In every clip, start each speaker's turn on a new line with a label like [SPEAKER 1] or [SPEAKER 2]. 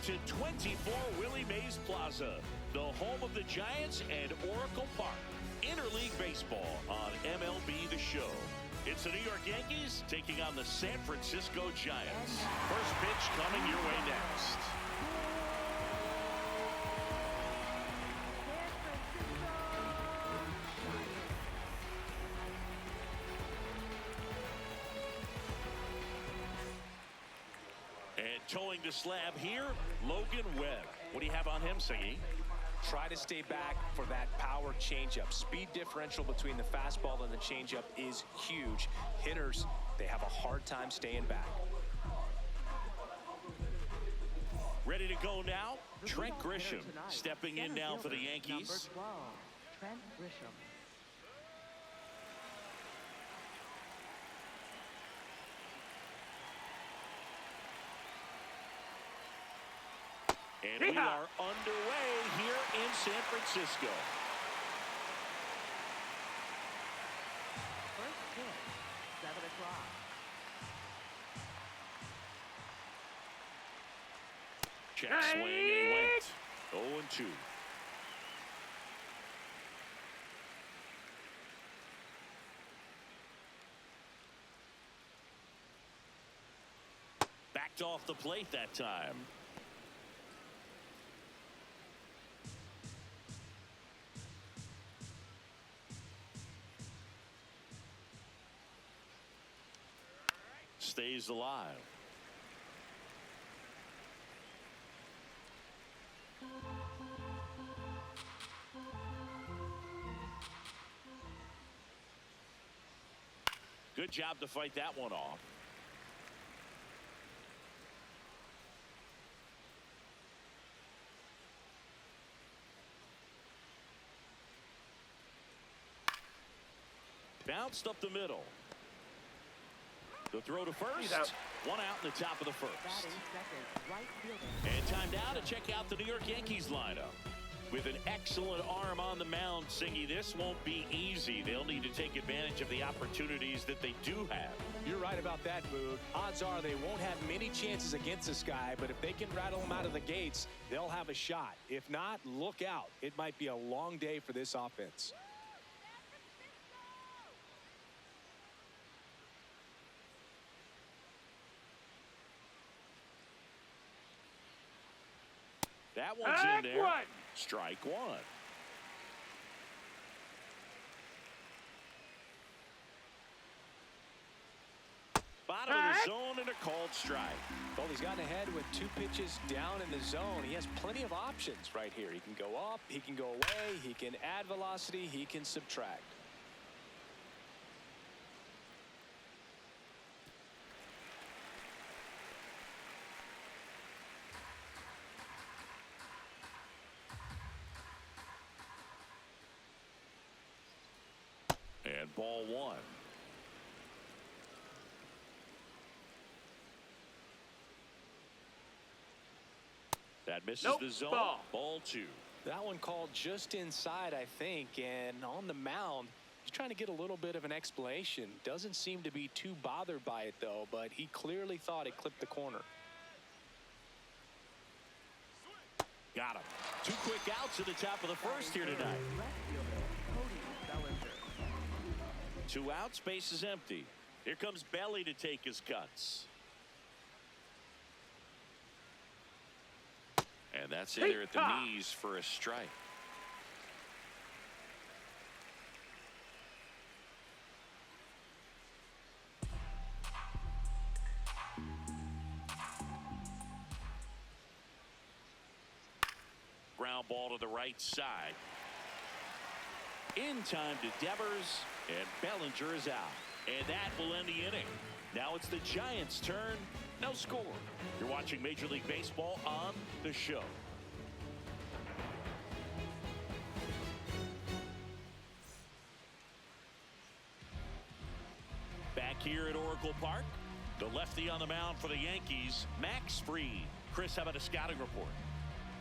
[SPEAKER 1] to 24 Willie Mays Plaza, the home of the Giants and Oracle Park. Interleague baseball on MLB The Show. It's the New York Yankees taking on the San Francisco Giants. First pitch coming your way next. And towing the slab here, Logan Webb. What do you have on him, Siggy?
[SPEAKER 2] Try to stay back for that power changeup. Speed differential between the fastball and the changeup is huge. Hitters, they have a hard time staying back.
[SPEAKER 1] Ready to go now, Trent Grisham stepping in now for the Yankees.
[SPEAKER 3] Number 12, Trent Grisham.
[SPEAKER 1] And we are underway here in San Francisco.
[SPEAKER 3] First pitch, 7 o'clock.
[SPEAKER 1] Check swing, and he went 0-2. Backed off the plate that time. Stays alive. Good job to fight that one off. Bounced up the middle. The throw to first. One out in the top of the first.
[SPEAKER 3] Batting second, right fielder.
[SPEAKER 1] And time now to check out the New York Yankees lineup. With an excellent arm on the mound, Singy, this won't be easy. They'll need to take advantage of the opportunities that they do have.
[SPEAKER 2] You're right about that, Boog. Odds are they won't have many chances against this guy, but if they can rattle him out of the gates, they'll have a shot. If not, look out. It might be a long day for this offense.
[SPEAKER 1] That one's in there. Strike one. Bottom of the zone and a called strike.
[SPEAKER 2] Well, he's gotten ahead with 2 pitches down in the zone. He has plenty of options right here. He can go up, he can go away, he can add velocity, he can subtract.
[SPEAKER 1] And ball one. That misses the zone. Ball two.
[SPEAKER 2] That one called just inside, I think, and on the mound, he's trying to get a little bit of an explanation. Doesn't seem to be too bothered by it, though, but he clearly thought it clipped the corner.
[SPEAKER 1] Got him. 2 quick outs at the top of the first here tonight. 2 outs, base is empty. Here comes Belly to take his cuts. And that's in there at the knees for a strike. Ground ball to the right side. In time to Devers, and Bellinger is out. And that will end the inning. Now it's the Giants' turn. No score. You're watching Major League Baseball on The Show. Back here at Oracle Park, the lefty on the mound for the Yankees, Max Fried. Chris, how about a scouting report?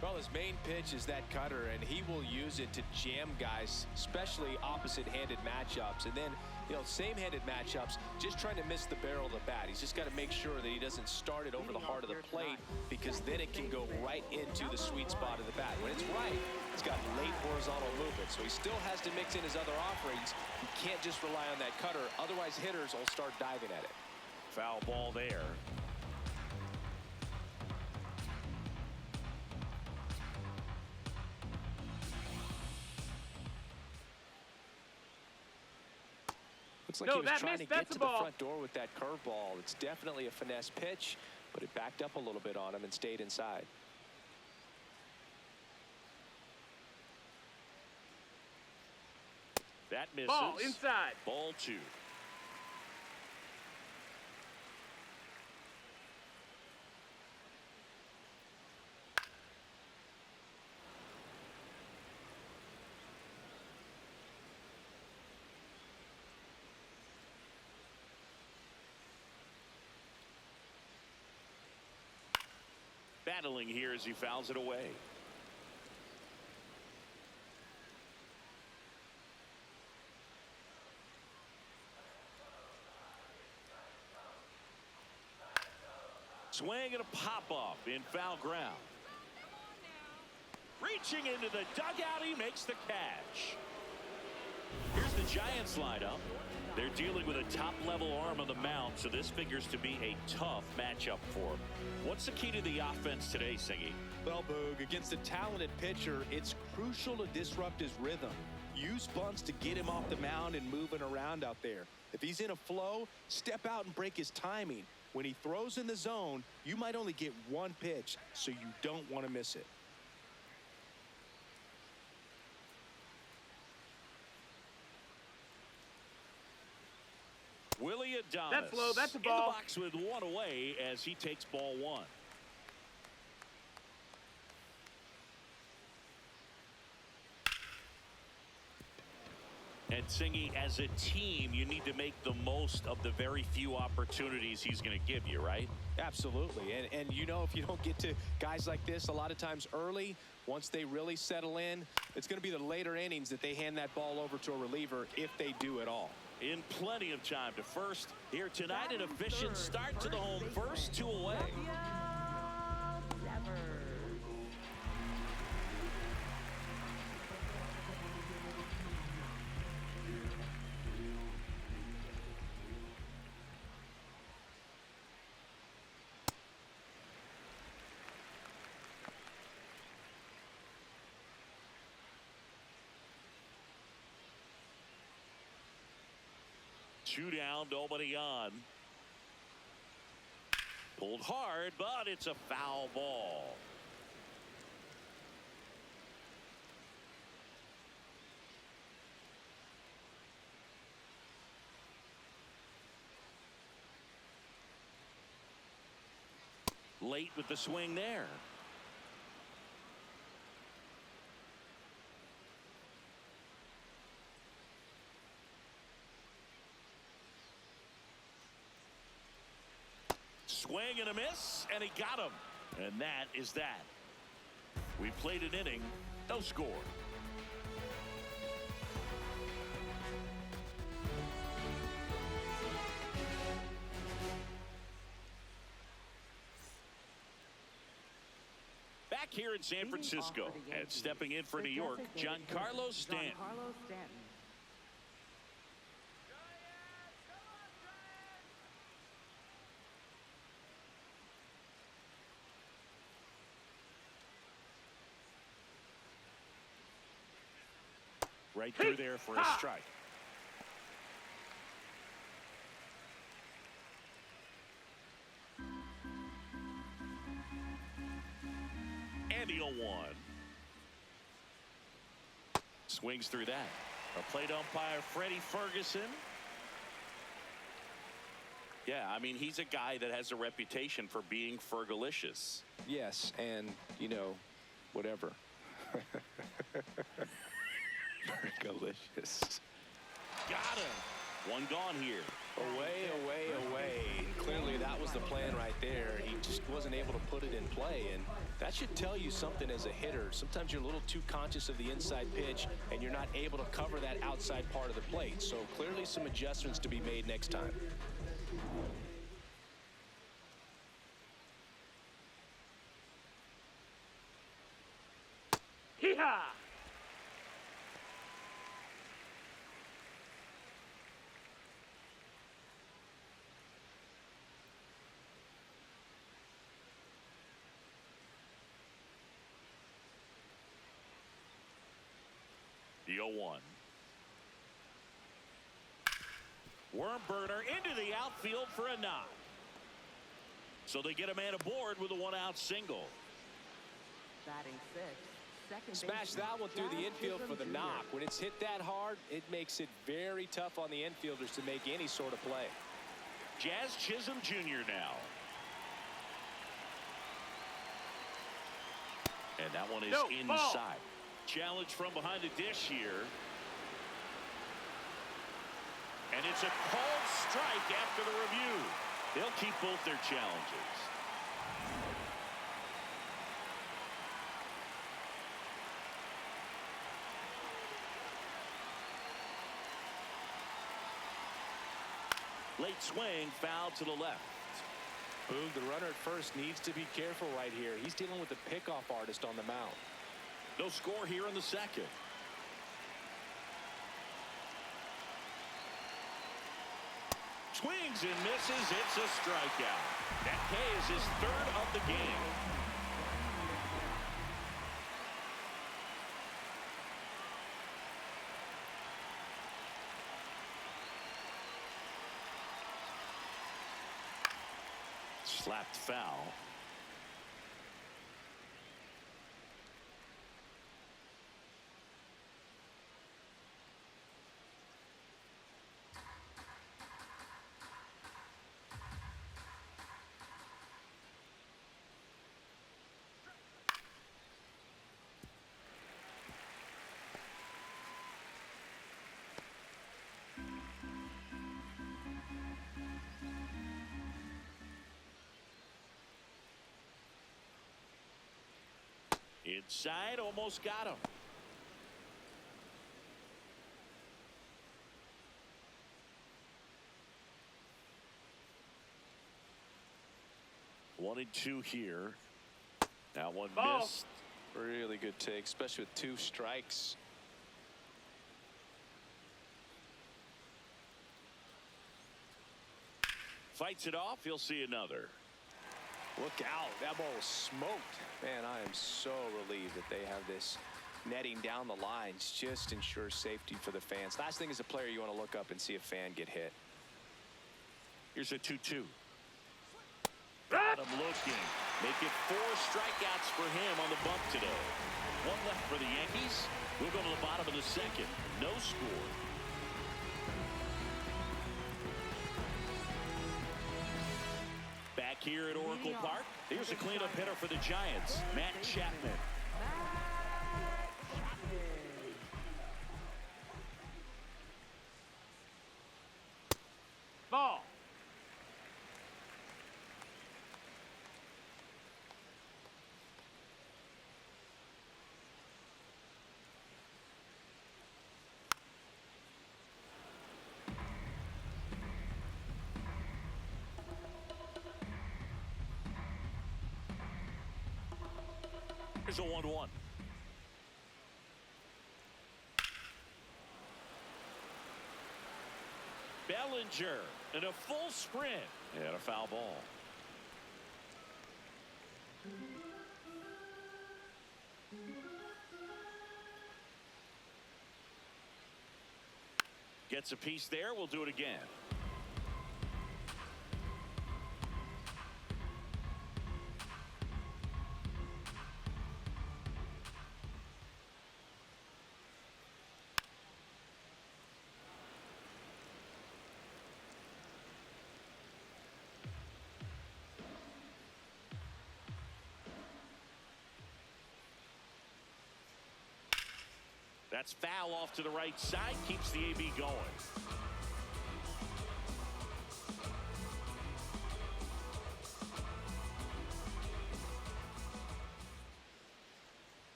[SPEAKER 2] Well, his main pitch is that cutter, and he will use it to jam guys, especially opposite-handed matchups. And then You know, same-handed matchups, just trying to miss the barrel of the bat. He's just got to make sure that he doesn't start it over the heart of the plate, because then it can go right into the sweet spot of the bat. When it's right, it's got late horizontal movement, so he still has to mix in his other offerings. He can't just rely on that cutter, otherwise hitters will start diving at it.
[SPEAKER 1] Foul ball there.
[SPEAKER 2] Looks like he was trying to get to the front door with that curveball. It's definitely a finesse pitch, but it backed up a little bit on him and stayed inside.
[SPEAKER 1] That misses.
[SPEAKER 4] Ball inside.
[SPEAKER 1] Ball 2. Battling here as he fouls it away. Swing and a pop-off in foul ground. Reaching into the dugout, he makes the catch. Here's the Giants lineup. They're dealing with a top-level arm on the mound, so this figures to be a tough matchup for him. What's the key to the offense today, Singy?
[SPEAKER 2] Well, Boog, against a talented pitcher, it's crucial to disrupt his rhythm. Use bunts to get him off the mound and moving around out there. If he's in a flow, step out and break his timing. When he throws in the zone, you might only get one pitch, so you don't want to miss it.
[SPEAKER 1] Willie Adames.
[SPEAKER 4] That's low. That's a ball.
[SPEAKER 1] In the box with one away as he takes ball 1. And Singy, as a team, you need to make the most of the very few opportunities he's going to give you, right?
[SPEAKER 2] Absolutely. And you know, if you don't get to guys like this a lot of times early, once they really settle in, it's going to be the later innings that they hand that ball over to a reliever, if they do at all.
[SPEAKER 1] In plenty of time to first. Here tonight, an efficient start to the home first, 2 away. Two down, nobody on. Pulled hard, but it's a foul ball. Late with the swing there. Swing and a miss, and he got him. And that is that. We played an inning, no score. Back here in San Francisco, and stepping in for New York, Giancarlo Stanton. Right through there for a strike. And the 0-1. Swings through that. A plate umpire, Freddie Ferguson. Yeah, I mean, he's a guy that has a reputation for being Fergalicious.
[SPEAKER 2] Yes, and, you know, whatever. Fergalicious.
[SPEAKER 1] Got him. One gone here.
[SPEAKER 2] Away, away, away. Clearly that was was the plan right there. He just wasn't able to put it in play, and that should tell you something as a hitter. Sometimes you're a little too conscious of the inside pitch, and you're not able to cover that outside part of the plate. So clearly some adjustments to be made next time.
[SPEAKER 1] Hee-haw! The 0-1. Worm burner into the outfield for a knock. So they get a man aboard with a one-out single.
[SPEAKER 3] Batting sixth. Second
[SPEAKER 2] Smash
[SPEAKER 3] baseman,
[SPEAKER 2] that one through the
[SPEAKER 3] Jazz
[SPEAKER 2] infield for the
[SPEAKER 3] Chisholm
[SPEAKER 2] knock.
[SPEAKER 3] Jr.
[SPEAKER 2] When it's hit that hard, it makes it very tough on the infielders to make any sort of play.
[SPEAKER 1] Jazz Chisholm Jr. now. And that one is inside. Challenge from behind the dish here. And it's a called strike after the review. They'll keep both their challenges. Late swing, foul to the left.
[SPEAKER 2] Boog, the runner at first needs to be careful right here. He's dealing with the pickoff artist on the mound.
[SPEAKER 1] No score here in the second. Swings and misses. It's a strikeout. That K is his third of the game. Slapped foul. Inside, almost got him. One and two here. That one missed.
[SPEAKER 2] Really good take, especially with two strikes.
[SPEAKER 1] Fights it off. He'll see another.
[SPEAKER 2] Look out. That ball was smoked. Man, I am so relieved that they have this netting down the lines. Just ensures safety for the fans. Last thing as a player, you want to look up and see a fan get hit.
[SPEAKER 1] Here's a 2-2. Got him looking. Make it 4 strikeouts for him on the bump today. One left for the Yankees. We'll go to the bottom of the second. No score. Back here at Oracle Park, here's a cleanup hitter for the Giants, Matt Chapman. Ball. Here's a 1-1. Bellinger in a full sprint and a foul ball. Gets a piece there. We'll do it again. That's foul off to the right side. Keeps the AB going.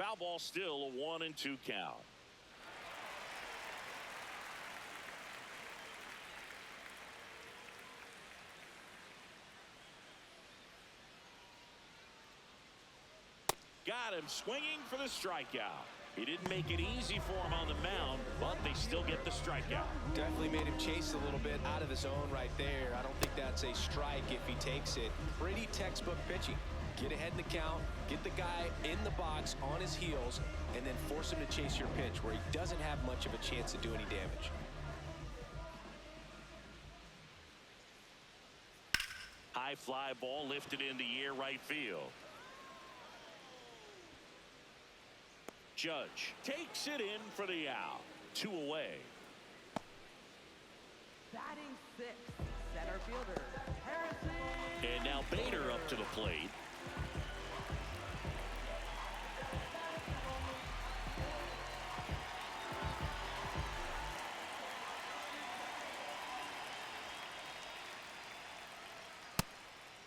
[SPEAKER 1] Foul ball, still a 1-2 count. Got him swinging for the strikeout. He didn't make it easy for him on the mound, but they still get the strikeout.
[SPEAKER 2] Definitely made him chase a little bit out of the zone right there. I don't think that's a strike if he takes it. Pretty textbook pitching. Get ahead in the count, get the guy in the box on his heels, and then force him to chase your pitch where he doesn't have much of a chance to do any damage.
[SPEAKER 1] High fly ball lifted into the air, right field. Judge takes it in for the out. 2 away.
[SPEAKER 3] Batting sixth, center fielder, Harrison.
[SPEAKER 1] And now Bader up to the plate.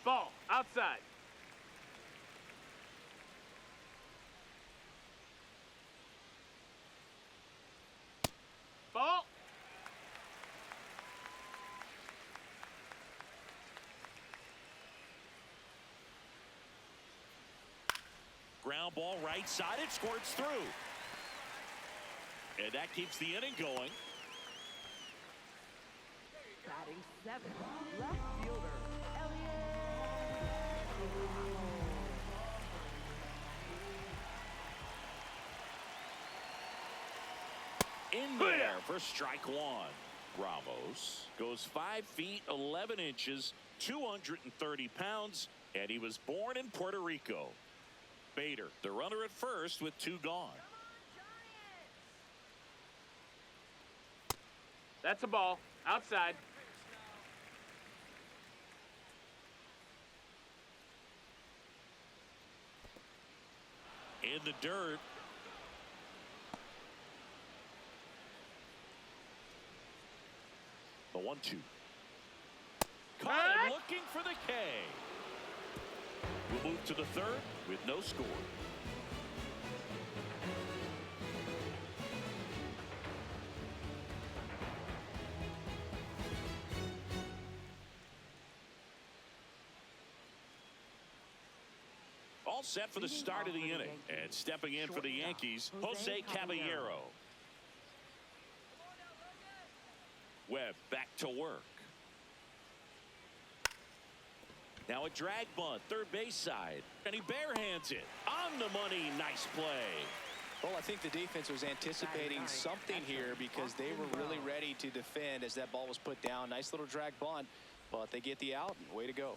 [SPEAKER 4] Ball, outside. Ball.
[SPEAKER 1] Ground ball right side. It squirts through. And that keeps the inning going.
[SPEAKER 3] Batting seventh, left fielder, Elliott.
[SPEAKER 1] In there for strike 1. Ramos goes 5 feet 11 inches, 230 pounds, and he was born in Puerto Rico. Bader, the runner at first with 2 gone.
[SPEAKER 4] That's a ball, outside.
[SPEAKER 1] In the dirt. The 1-2. Caught him looking for the K. We'll move to the third with no score. All set for the start of the inning. And stepping in for the Yankees, Jose Caballero. Webb back to work. Now a drag bunt, third base side. And he barehands it. On the money, nice play.
[SPEAKER 2] Well, I think the defense was anticipating something here because they were really ready to defend as that ball was put down. Nice little drag bunt, but they get the out. Way to go.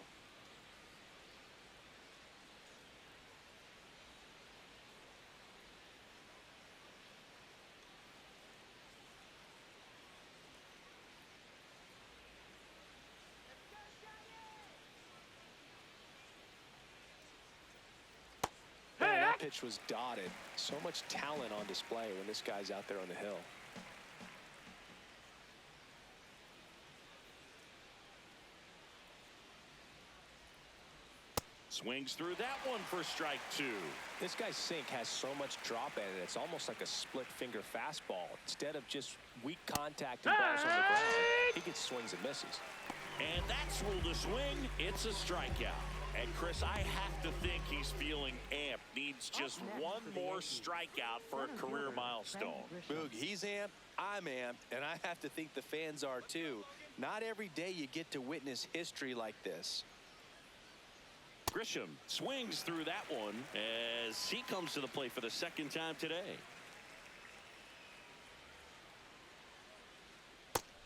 [SPEAKER 2] That pitch was dotted. So much talent on display when this guy's out there on the hill.
[SPEAKER 1] Swings through that one for strike 2.
[SPEAKER 2] This guy's sink has so much drop in it. It's almost like a split finger fastball. Instead of just weak contact and balls on the ground, he gets swings and misses.
[SPEAKER 1] And that's ruled a swing. It's a strikeout. And Chris, I have to think he's feeling amped. Needs just one more strikeout for a career milestone.
[SPEAKER 2] Boog, he's amped, I'm amped, and I have to think the fans are too. Not every day you get to witness history like this.
[SPEAKER 1] Grisham swings through that one as he comes to the plate for the second time today.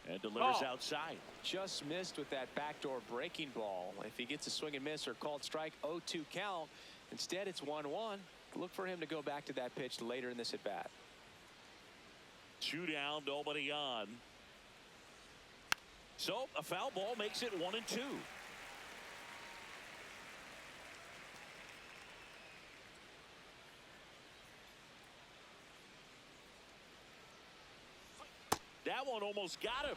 [SPEAKER 1] And delivers outside.
[SPEAKER 2] Just missed with that backdoor breaking ball. If he gets a swing and miss or called strike, 0-2 count. Instead, it's 1-1. Look for him to go back to that pitch later in this at bat.
[SPEAKER 1] 2 down, nobody on. So a foul ball makes it 1-2. That one almost got him.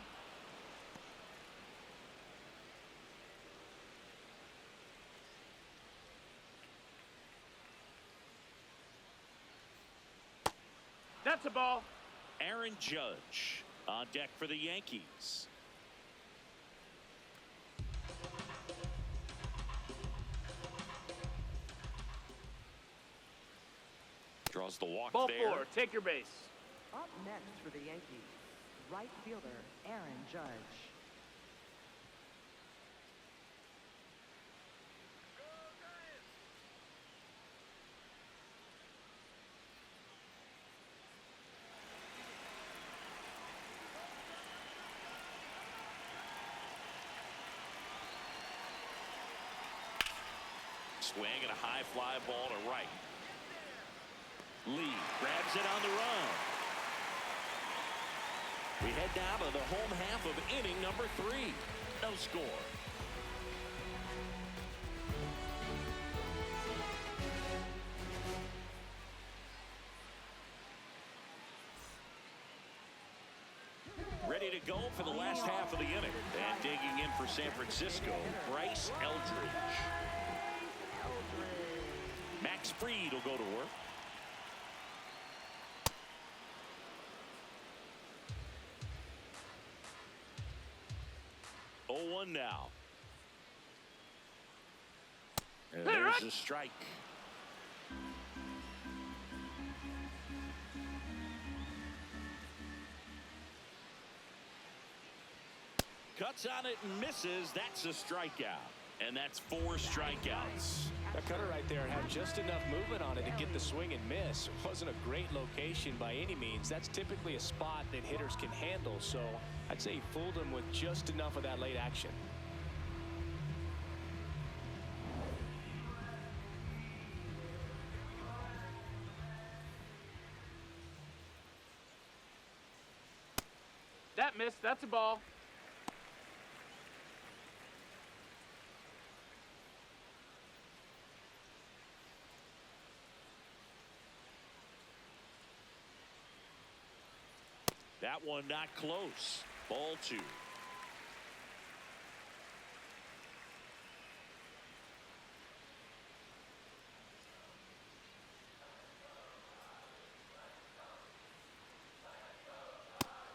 [SPEAKER 4] That's a ball.
[SPEAKER 1] Aaron Judge on deck for the Yankees. Draws the walk
[SPEAKER 4] Ball
[SPEAKER 1] there.
[SPEAKER 4] 4. Take your base.
[SPEAKER 3] Up next for the Yankees, right fielder Aaron Judge.
[SPEAKER 1] Swing and a high fly ball to right. Lee grabs it on the run. We head down to the home half of inning number 3. No score. Ready to go for the last half of the inning. And digging in for San Francisco, Bryce Eldridge. Max Fried will go to work. Oh, 1 now. And there's a strike. Cuts on it and misses. That's a strikeout. And that's 4 strikeouts.
[SPEAKER 2] That cutter right there had just enough movement on it to get the swing and miss. It wasn't a great location by any means. That's typically a spot that hitters can handle. So I'd say he fooled him with just enough of that late action.
[SPEAKER 4] That missed. That's a ball.
[SPEAKER 1] That one not close. Ball 2.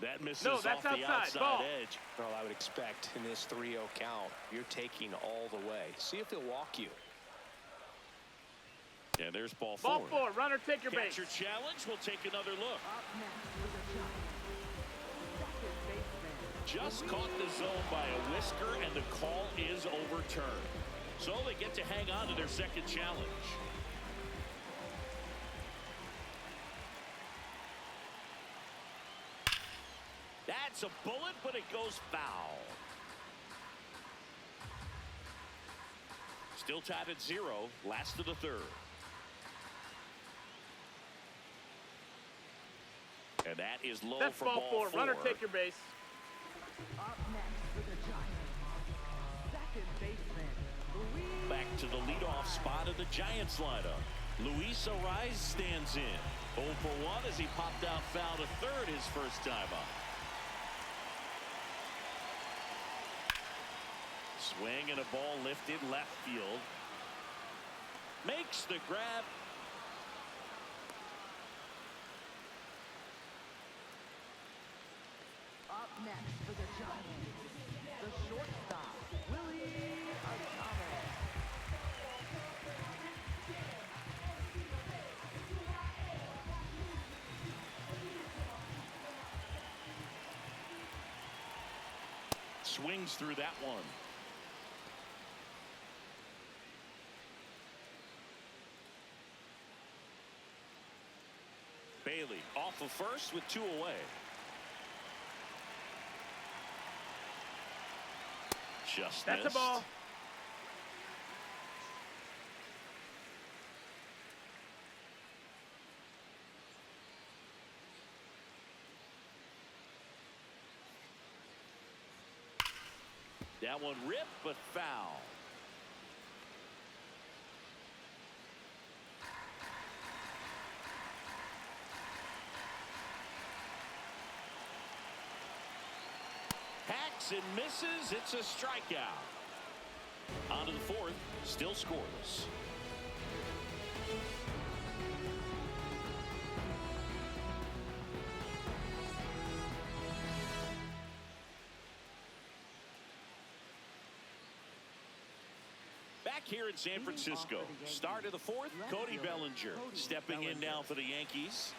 [SPEAKER 1] That misses
[SPEAKER 4] No, that's
[SPEAKER 1] off the
[SPEAKER 4] outside. Ball.
[SPEAKER 1] edge.
[SPEAKER 2] Well, I would expect in this 3-0 count, you're taking all the way. See if he'll walk you.
[SPEAKER 1] And there's ball 4.
[SPEAKER 4] Ball 4. Runner, take your base.
[SPEAKER 1] Catcher challenge. We'll take another look.
[SPEAKER 3] Up next for the Giants, second baseman.
[SPEAKER 1] Just caught the zone by a whisker, and the call is overturned. So they get to hang on to their second challenge. That's a bullet, but it goes foul. Still tied at 0. Last of the 3rd. And that is low.
[SPEAKER 4] That's
[SPEAKER 1] for
[SPEAKER 4] ball 4.
[SPEAKER 1] 4.
[SPEAKER 4] Runner, take your base.
[SPEAKER 3] Up next for the Giants, second baseman Luis.
[SPEAKER 1] Back to the leadoff spot of the Giants lineup. Luis Ariz stands in. 0 for 1 as he popped out foul to third his first time up. Swing and a ball lifted left field. Makes the grab.
[SPEAKER 3] Up next for the Giants, the shortstop, Willie Adames.
[SPEAKER 1] Swings through that one. Bailey off of first with 2 away. Just
[SPEAKER 4] That's
[SPEAKER 1] missed.
[SPEAKER 4] a ball.
[SPEAKER 1] That one ripped, but foul. Hacks and misses. It's a strikeout. On to the 4th. Still scoreless. back here in San Francisco. Start of the fourth, Cody Bellinger stepping in now for the Yankees.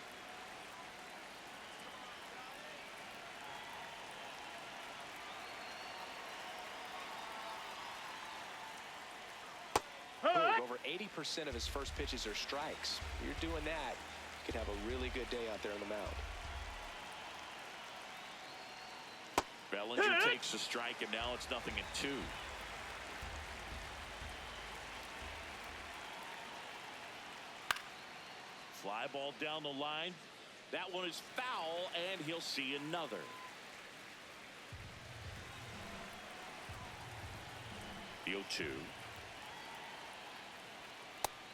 [SPEAKER 2] Over 80% of his first pitches are strikes. You're doing that, you could have a really good day out there on the mound.
[SPEAKER 1] Bellinger takes a strike, and now it's 0-2. Fly ball down the line. That one is foul, and he'll see another. The 0-2.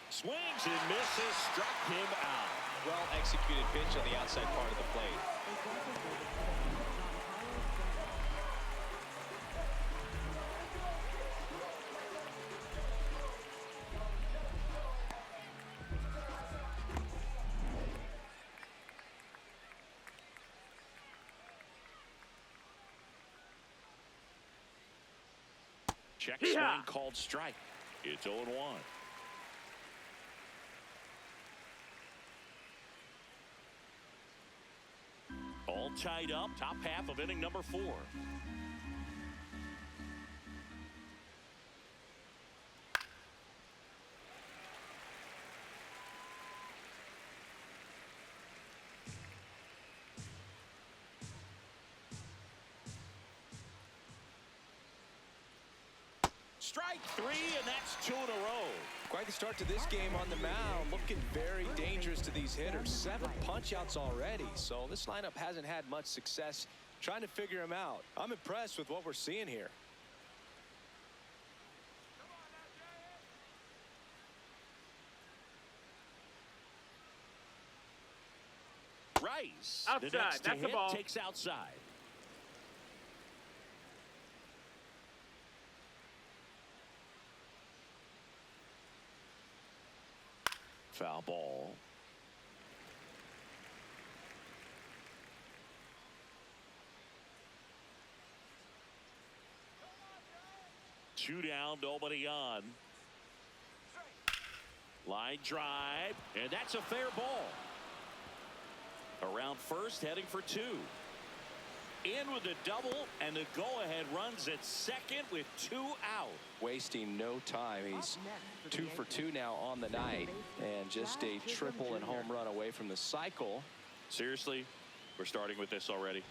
[SPEAKER 1] Swings and misses, struck him out.
[SPEAKER 2] Well executed pitch on the outside part of the plate.
[SPEAKER 1] Check swing called strike. It's 0-1. All tied up, top half of inning number 4. Strike 3, and that's 2 in a row.
[SPEAKER 2] Quite the start to this game on the mound. Looking very dangerous to these hitters. 7 punch-outs already. So this lineup hasn't had much success trying to figure him out. I'm impressed with what we're seeing here.
[SPEAKER 1] Rice,
[SPEAKER 4] outside.
[SPEAKER 1] the next
[SPEAKER 4] That's the
[SPEAKER 1] hit,
[SPEAKER 4] ball.
[SPEAKER 1] takes outside. Foul ball. Two down, nobody on. Line drive, and that's a fair ball. Around first, heading for 2. In with the double, and the go-ahead runs at second with 2 out.
[SPEAKER 2] Wasting no time. He's 2 for 2 now on the night, and just a triple and home run away from the cycle.
[SPEAKER 1] Seriously, we're starting with this already.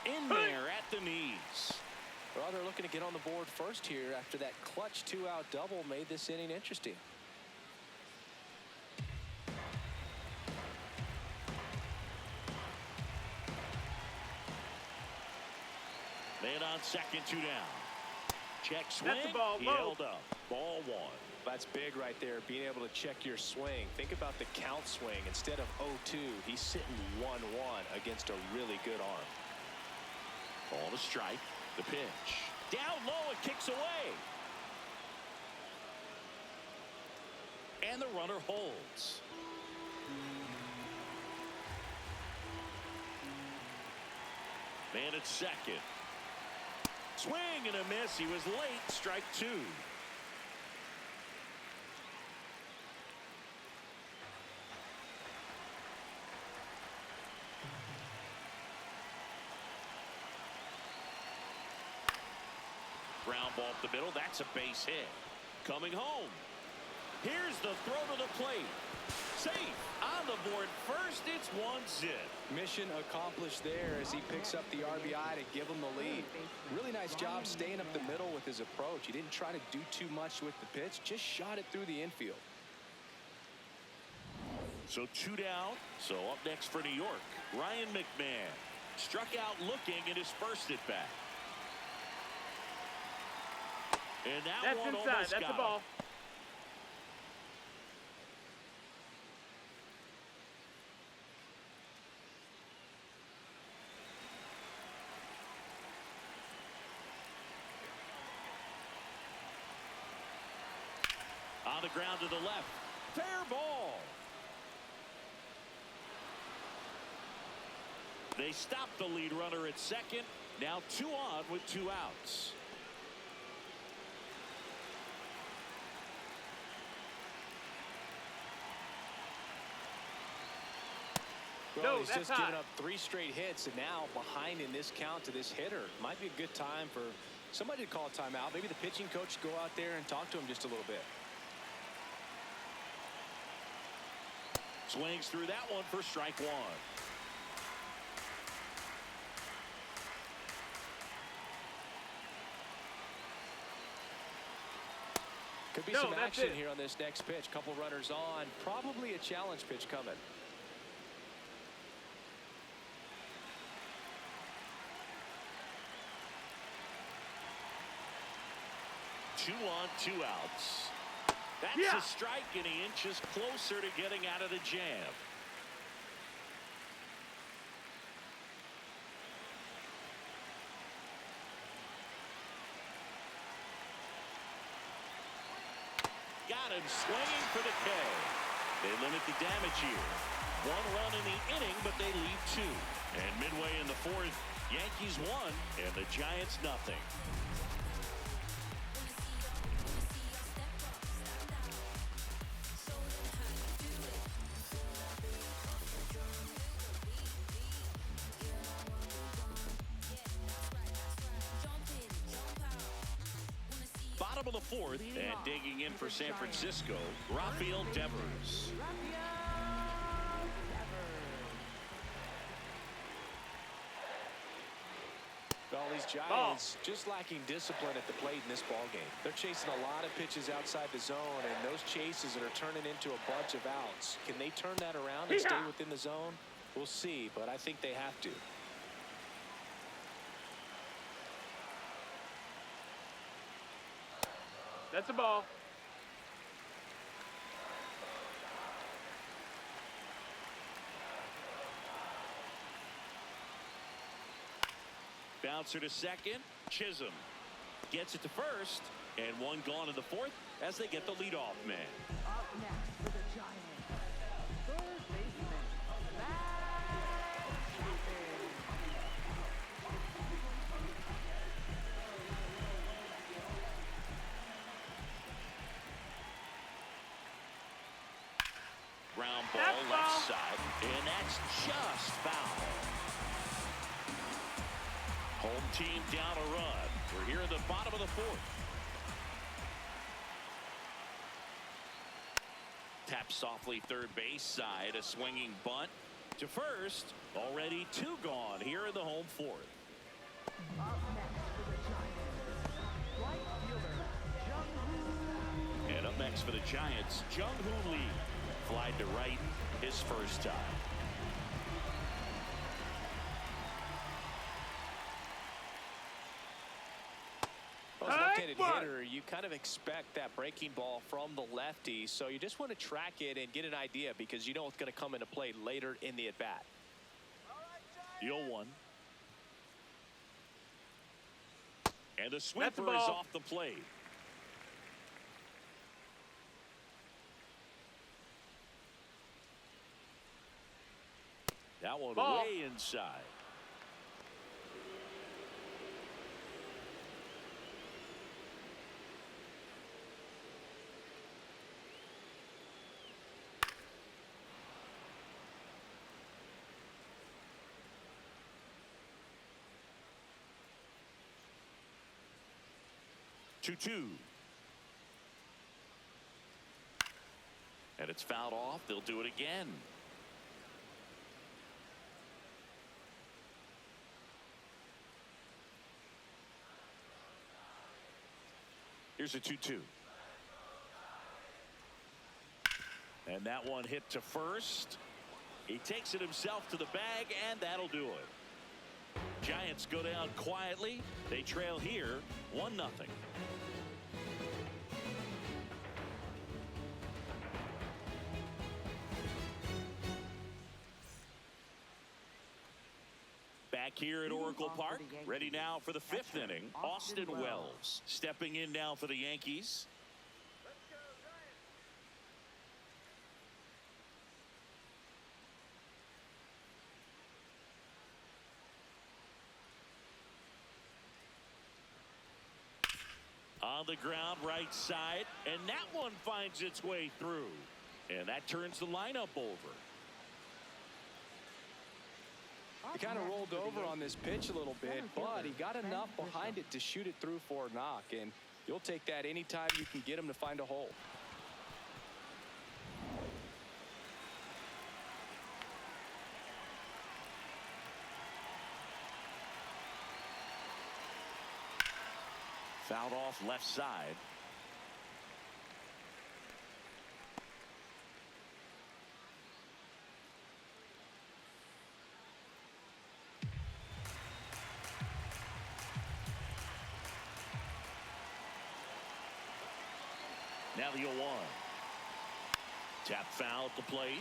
[SPEAKER 1] In there at the knees.
[SPEAKER 2] Well, they're looking to get on the board first here after that clutch 2-out double made this inning interesting.
[SPEAKER 1] Man on second, 2 down. Check swing.
[SPEAKER 4] That's the ball.
[SPEAKER 1] He
[SPEAKER 4] Low.
[SPEAKER 1] held up. Ball 1.
[SPEAKER 2] That's big right there, being able to check your swing. Think about the count swing. Instead of 0-2, he's sitting 1-1 against a really good arm.
[SPEAKER 1] Ball to strike. The pitch. Down low, it kicks away. And the runner holds. Man at second. Swing and a miss. He was late. Strike 2. Ground ball up the middle. That's a base hit. Coming home. Here's the throw to the plate. Safe on the board first. It's 1-0.
[SPEAKER 2] Mission accomplished there as he picks up the RBI to give him the lead. Really nice job staying up the middle with his approach. He didn't try to do too much with the pitch, just shot it through the infield.
[SPEAKER 1] So 2 down. So up next for New York, Ryan McMahon. Struck out looking in his first at bat. And that
[SPEAKER 4] That's
[SPEAKER 1] one
[SPEAKER 4] inside.
[SPEAKER 1] almost
[SPEAKER 4] That's
[SPEAKER 1] got
[SPEAKER 4] the ball.
[SPEAKER 1] him. On the ground to the left. Fair ball. They stop the lead runner at second. Now 2 on with 2 outs.
[SPEAKER 2] Well,
[SPEAKER 4] No,
[SPEAKER 2] he's
[SPEAKER 4] that's
[SPEAKER 2] just given
[SPEAKER 4] high.
[SPEAKER 2] up 3 straight hits, and now behind in this count to this hitter. Might be a good time for somebody to call a timeout. Maybe the pitching coach go out there and talk to him just a little bit.
[SPEAKER 1] Swings through that one for strike 1.
[SPEAKER 2] Could be
[SPEAKER 4] No,
[SPEAKER 2] some
[SPEAKER 4] that's
[SPEAKER 2] action
[SPEAKER 4] it.
[SPEAKER 2] here on this next pitch. Couple runners on. Probably a challenge pitch coming.
[SPEAKER 1] 2 on, 2 outs. That's
[SPEAKER 4] Yeah.
[SPEAKER 1] a strike, and he inches closer to getting out of the jam. Got him swinging for the K. They limit the damage here. 1 run in the inning, but they leave 2. And midway in the 4th, Yankees 1 and the Giants nothing. Bottom of the 4th, and digging in for San Francisco, Rafael Devers.
[SPEAKER 2] Well, these Giants just lacking discipline at the plate in this ball game. They're chasing a lot of pitches outside the zone, and those chases are turning into a bunch of outs. Can they turn that around and stay within the zone? We'll see, but I think they have to.
[SPEAKER 4] That's a ball.
[SPEAKER 1] Bouncer to second. Chisholm gets it to first, and 1 gone in the 4th as they get the leadoff man.
[SPEAKER 3] Up next for the Giants, third baseman, Matt Chapin.
[SPEAKER 1] Ground ball
[SPEAKER 4] That's
[SPEAKER 1] left
[SPEAKER 4] foul.
[SPEAKER 1] side, and that's just foul. Home team down a run. We're here at the bottom of the 4th. Tap softly third base side, a swinging bunt to first. Already 2 gone here in the home 4th.
[SPEAKER 3] Up next for the Giants, right fielder, Jung-Hoo.
[SPEAKER 1] And up next for the Giants, Jung-Hoo Lee. Flied to right his first time.
[SPEAKER 2] Well, as a left-handed hitter, you kind of expect that breaking ball from the lefty, so you just want to track it and get an idea because you know it's going to come into play later in the at-bat.
[SPEAKER 1] The 0-1. And the
[SPEAKER 4] That's a
[SPEAKER 1] sweeper is
[SPEAKER 4] ball.
[SPEAKER 1] off the plate. That one
[SPEAKER 4] Ball.
[SPEAKER 1] way inside. Two. And it's fouled off. They'll do it again. Here's a 2-2. And that one hit to first. He takes it himself to the bag, and that'll do it. Giants go down quietly. They trail here 1-0. Back here at Oracle Park, ready now for the 5th inning. Austin Wells stepping in now for the Yankees. On the ground, right side, and that one finds its way through. And that turns the lineup over.
[SPEAKER 2] He kind of rolled over on this pitch a little bit, but he got enough behind it to shoot it through for a knock. And you'll take that anytime you can get him to find a hole.
[SPEAKER 1] Fouled off left side. Now the 0-1. Tap foul at the plate.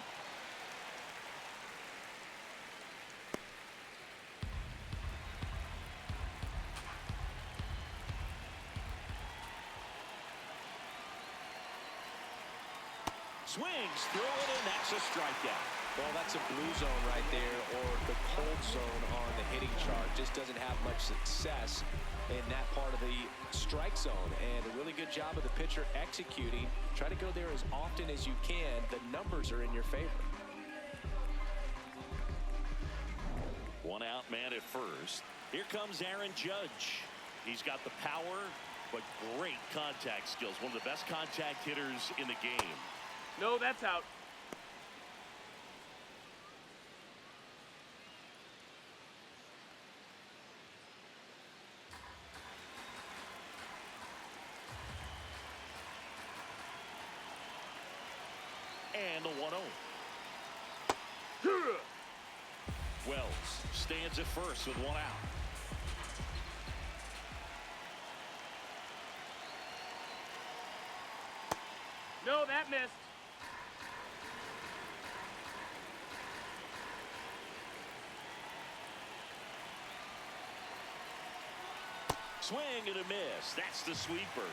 [SPEAKER 1] Swings through it, and that's a strikeout.
[SPEAKER 2] Well, that's a blue zone right there, or the cold zone on the hitting chart. Just doesn't have much success in that part of the strike zone. And a really good job of the pitcher executing. Try to go there as often as you can. The numbers are in your favor.
[SPEAKER 1] One out man at first. Here comes Aaron Judge. He's got the power, but great contact skills. One of the best contact hitters in the game.
[SPEAKER 4] No, that's out.
[SPEAKER 1] And the 1-0. Wells stands at first with one out.
[SPEAKER 4] No, that missed.
[SPEAKER 1] Swing and a miss. That's the sweeper.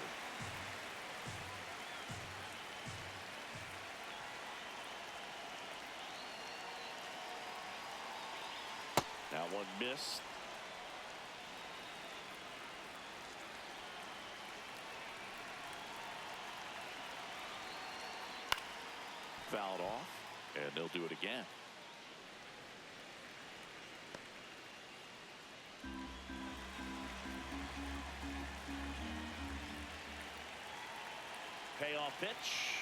[SPEAKER 1] That one missed. Fouled off, and they'll do it again. Payoff pitch.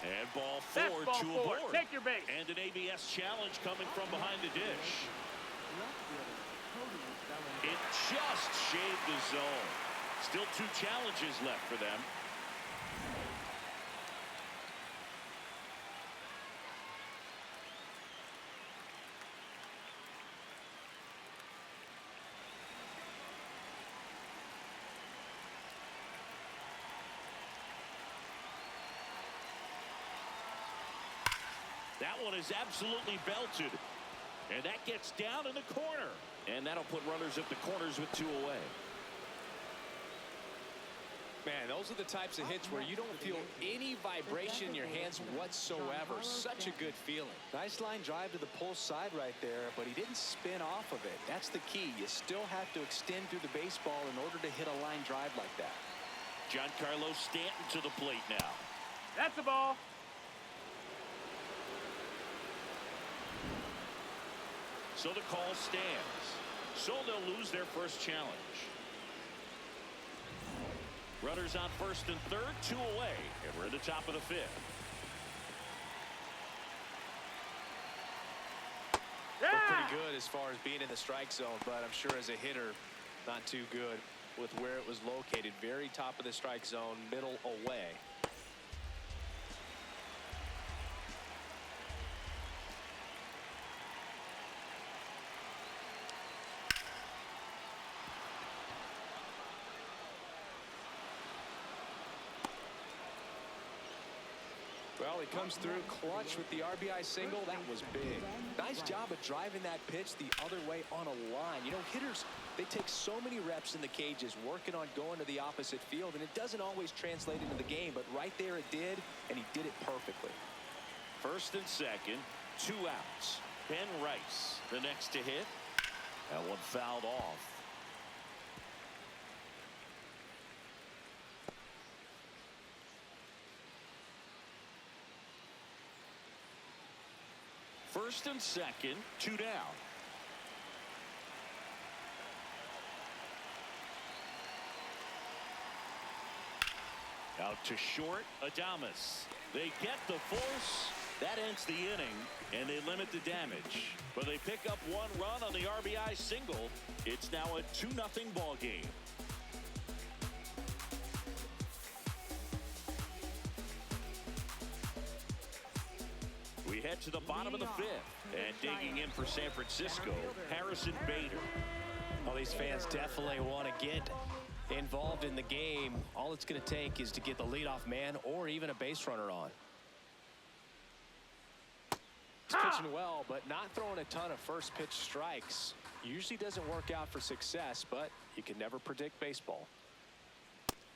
[SPEAKER 1] And ball four,
[SPEAKER 4] That's ball
[SPEAKER 1] two
[SPEAKER 4] four.
[SPEAKER 1] aboard.
[SPEAKER 4] Take your base.
[SPEAKER 1] And an ABS challenge coming from behind the dish. It just shaved the zone. Still two challenges left for them. That one is absolutely belted. And that gets down in the corner. And that'll put runners at the corners with two away.
[SPEAKER 2] Man, those are the types of hits where you don't feel any vibration in your hands whatsoever. Such a good feeling. Nice line drive to the pull side right there, but he didn't spin off of it. That's the key. You still have to extend through the baseball in order to hit a line drive like that.
[SPEAKER 1] Giancarlo Stanton to the plate now.
[SPEAKER 4] That's a ball.
[SPEAKER 1] So the call stands. So they'll lose their first challenge. Runners on first and third, two away, and we're at the top of the fifth.
[SPEAKER 4] Yeah!
[SPEAKER 2] Looked pretty good as far as being in the strike zone, but I'm sure as a hitter, not too good with where it was located. Very top of the strike zone, middle away. Well, he comes through clutch with the RBI single. That was big. Nice job of driving that pitch the other way on a line. You know, hitters, they take so many reps in the cages working on going to the opposite field, and it doesn't always translate into the game, but right there it did, and he did it perfectly.
[SPEAKER 1] First and second, two outs. Ben Rice, the next to hit. That one fouled off. First and second, 2 down. Out to short, Adames. They get the force. That ends the inning, and they limit the damage. But they pick up 1 run on the RBI single. It's now a 2-0 ball game. We head to the bottom of the 5th, and digging in for San Francisco, Harrison Bader.
[SPEAKER 2] Well, these fans definitely want to get involved in the game. All it's going to take is to get the leadoff man or even a base runner on. He's pitching well, but not throwing a ton of first pitch strikes. Usually doesn't work out for success, but you can never predict baseball.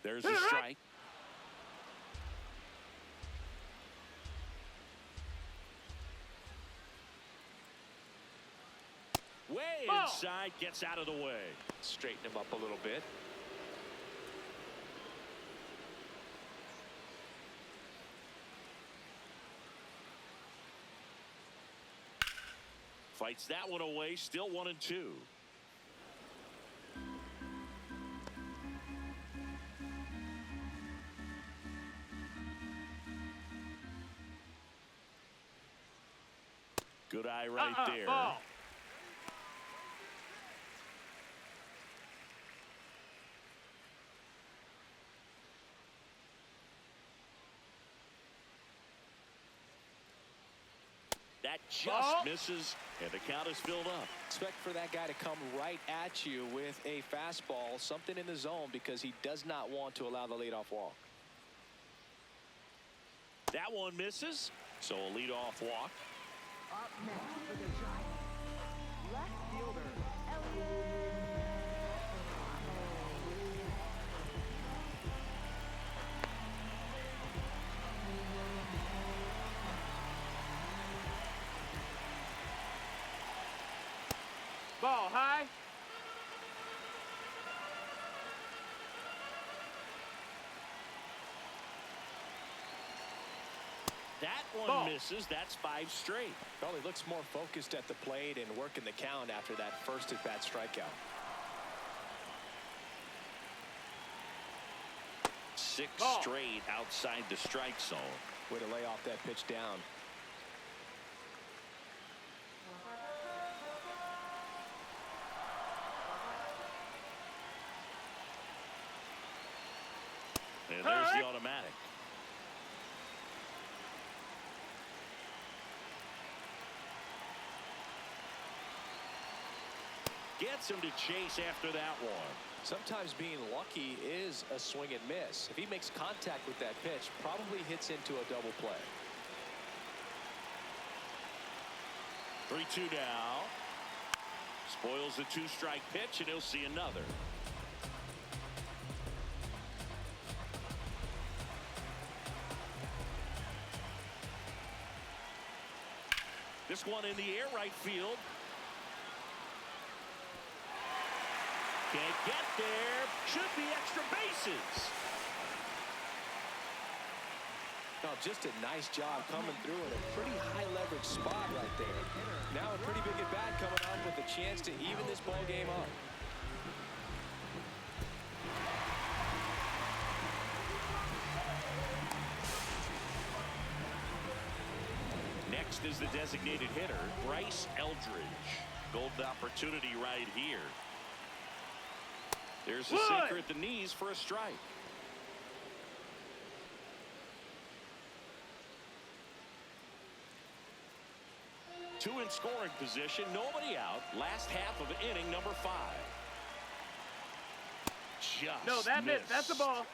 [SPEAKER 1] There's a strike. Way inside, gets out of the way.
[SPEAKER 2] Straighten him up a little bit.
[SPEAKER 1] Fights that one away, still 1-2. Good eye right there.
[SPEAKER 4] Ball.
[SPEAKER 1] That just
[SPEAKER 4] Ball.
[SPEAKER 1] misses, and the count is filled up.
[SPEAKER 2] Expect for that guy to come right at you with a fastball, something in the zone, because he does not want to allow the leadoff walk.
[SPEAKER 1] That one misses, so a leadoff walk.
[SPEAKER 3] Up next for the Giants, left fielder, Elliott.
[SPEAKER 4] Ball high.
[SPEAKER 1] That one
[SPEAKER 4] Ball.
[SPEAKER 1] misses. That's 5 straight.
[SPEAKER 2] Well, he looks more focused at the plate and working the count after that first at-bat strikeout.
[SPEAKER 1] 6
[SPEAKER 4] Ball.
[SPEAKER 1] straight outside the strike zone.
[SPEAKER 2] Way to lay off that pitch down.
[SPEAKER 1] And there's the automatic. Gets him to chase after that one.
[SPEAKER 2] Sometimes being lucky is a swing and miss. If he makes contact with that pitch, probably hits into a double play.
[SPEAKER 1] 3-2 now. Spoils the 2-strike pitch, and he'll see another. This one in the air, right field. Can't get there. Should be extra bases.
[SPEAKER 2] No, just a nice job coming through in a pretty high leverage spot right there. Now a pretty big at bat coming up with a chance to even this ball game up.
[SPEAKER 1] Next is the designated hitter, Bryce Eldridge. Golden opportunity right here. There's a sinker at the knees for a strike. Two in scoring position, nobody out. Last half of inning number 5. Just
[SPEAKER 4] No, that missed. That's the ball.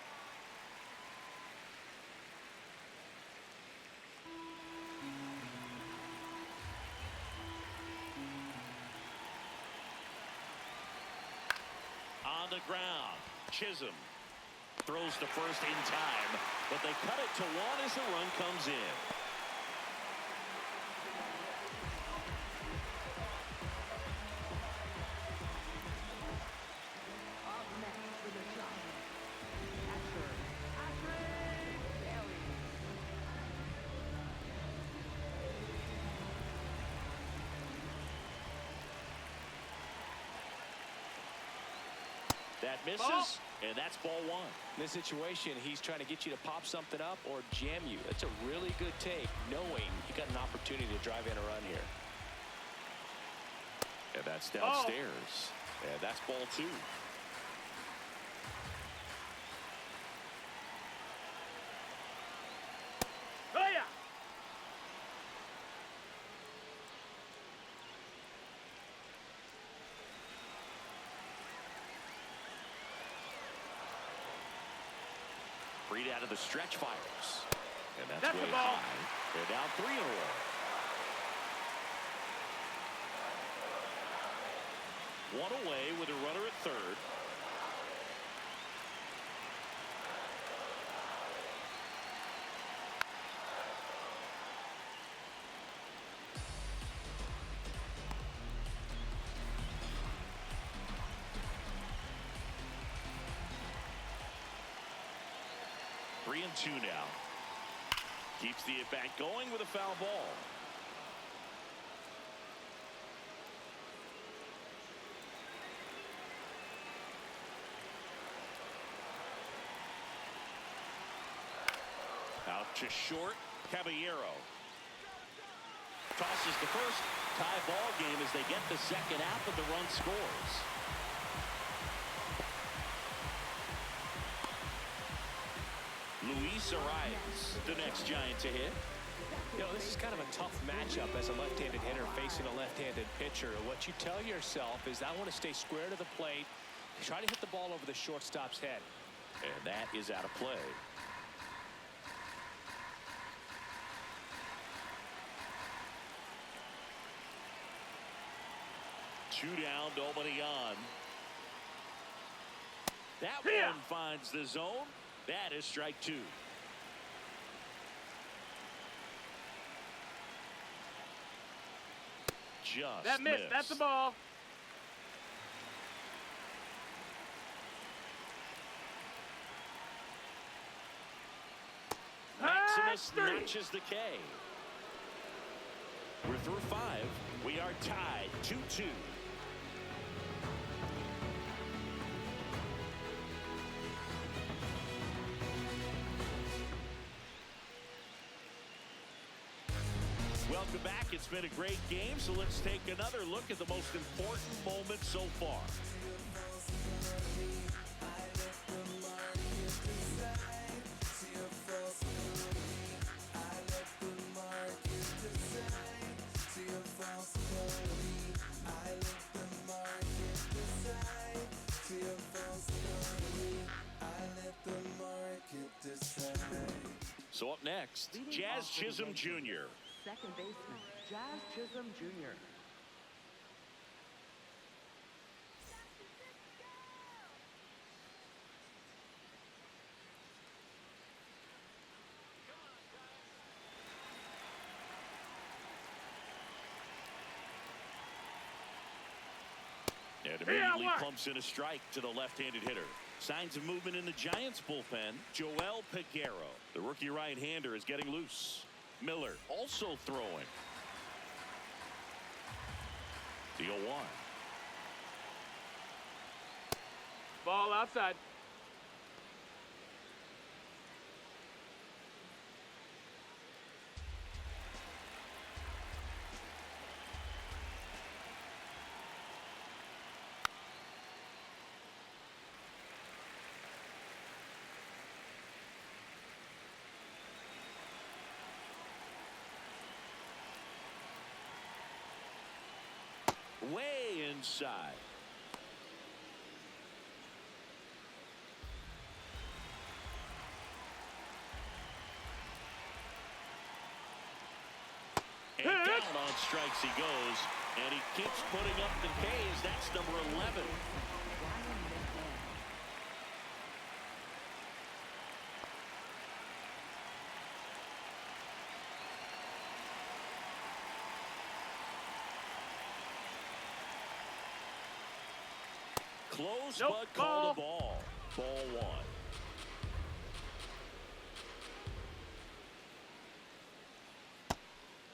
[SPEAKER 1] On the ground, Chisholm throws to first in time, but they cut it to 1 as the run comes in.
[SPEAKER 3] Up next for the Giants, catcher, Patrick. 1-0
[SPEAKER 1] That misses, and that's ball one.
[SPEAKER 2] In this situation, he's trying to get you to pop something up or jam you. That's a really good take, knowing you got an opportunity to drive in a run here.
[SPEAKER 1] And that's downstairs. And that's ball two.
[SPEAKER 4] Oh, yeah.
[SPEAKER 1] Reed out of the stretch fires. And that's
[SPEAKER 4] That's
[SPEAKER 1] way
[SPEAKER 4] the ball.
[SPEAKER 1] high. They're down 3 in a row. 1 away with a runner at third. Three and two now. Keeps the at-bat going with a foul ball. Out to short, Caballero. Tosses to first. Tie ball game as they get the second out, but the run scores. Luis Arias, the next Giant to hit.
[SPEAKER 2] You know, this is kind of a tough matchup as a left-handed hitter facing a left-handed pitcher. What you tell yourself is, I want to stay square to the plate, try to hit the ball over the shortstop's head.
[SPEAKER 1] And that is out of play. Two down, nobody on. That one finds the zone. That is strike two. Just
[SPEAKER 4] That missed.
[SPEAKER 1] missed.
[SPEAKER 4] That's the ball.
[SPEAKER 1] Maximus
[SPEAKER 4] Three.
[SPEAKER 1] notches the K. We're through 5. We are tied 2-2. Welcome back. It's been a great game, so let's take another look at the most important moment so far. So up next,
[SPEAKER 3] Leading
[SPEAKER 1] Jazz
[SPEAKER 3] off for the
[SPEAKER 1] Chisholm
[SPEAKER 3] Yankees,
[SPEAKER 1] Jr.
[SPEAKER 3] Second baseman, Jazz Chisholm Jr.
[SPEAKER 1] And immediately pumps in a strike to the left-handed hitter. Signs of movement in the Giants bullpen. Joel Peguero, the rookie right-hander, is getting loose. Miller also throwing. The 0-1.
[SPEAKER 4] Ball outside.
[SPEAKER 1] Way inside. And down on strikes he goes, and he keeps putting up the Ks. That's number 11. Close,
[SPEAKER 4] Nope,
[SPEAKER 1] but called a ball. Ball one.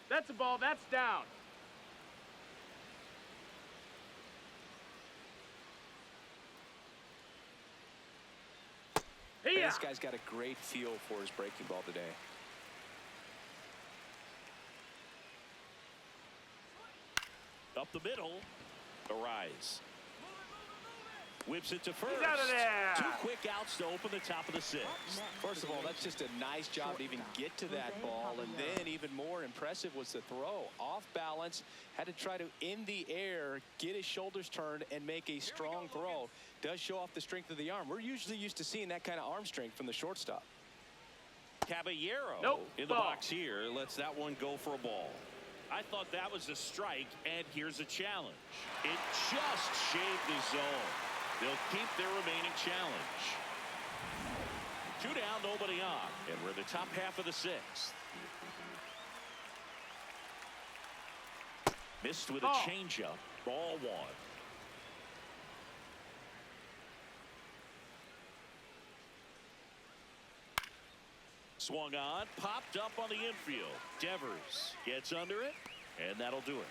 [SPEAKER 4] That's a ball. That's down. ya!
[SPEAKER 2] This guy's got a great feel for his breaking ball today.
[SPEAKER 1] Up the middle. Arise. Whips it to first.
[SPEAKER 4] He's out of there.
[SPEAKER 1] 2 quick outs to open the top of the 6th.
[SPEAKER 2] First of all, that's just a nice job to even get to that ball. And then even more impressive was the throw. Off balance, had to try to, in the air, get his shoulders turned and make a strong throw. Does show off the strength of the arm. We're usually used to seeing that kind of arm strength from the shortstop.
[SPEAKER 1] Caballero in the box here. Lets that one go for a ball. I thought that was a strike, and here's a challenge. It just shaved the zone. They'll keep their remaining challenge. 2 down, nobody on, and we're in the top half of the 6th. Missed with a changeup. Ball 1. Swung on, popped up on the infield. Devers gets under it, and that'll do it.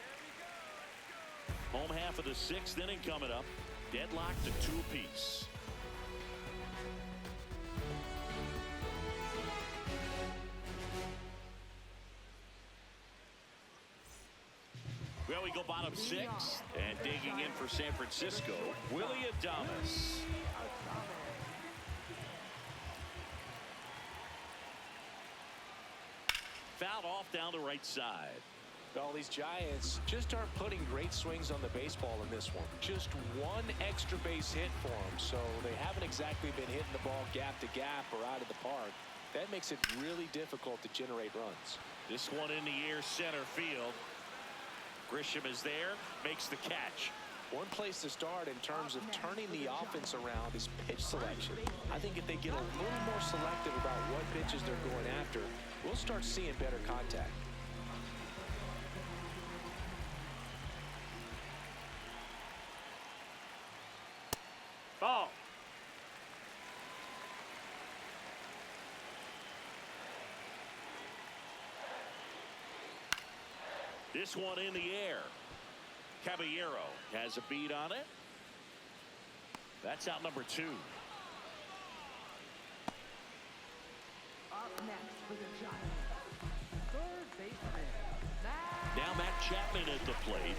[SPEAKER 1] Home half of the 6th inning coming up. Deadlocked at 2 apiece. Well, we go bottom 6th, and digging in for San Francisco, Willie Adames. Fouled off down the right side.
[SPEAKER 2] Well, these Giants just aren't putting great swings on the baseball in this one. Just 1 extra base hit for them, so they haven't exactly been hitting the ball gap to gap or out of the park. That makes it really difficult to generate runs.
[SPEAKER 1] This one in the air, center field. Grisham is there, makes the catch.
[SPEAKER 2] One place to start in terms of turning the offense around is pitch selection. I think if they get a little more selective about what pitches they're going after, we'll start seeing better contact.
[SPEAKER 4] Ball.
[SPEAKER 1] This one in the air. Caballero has a beat on it. That's out number 2.
[SPEAKER 3] Up next for the Giants, third baseman,
[SPEAKER 1] Now Matt Chapman at the plate.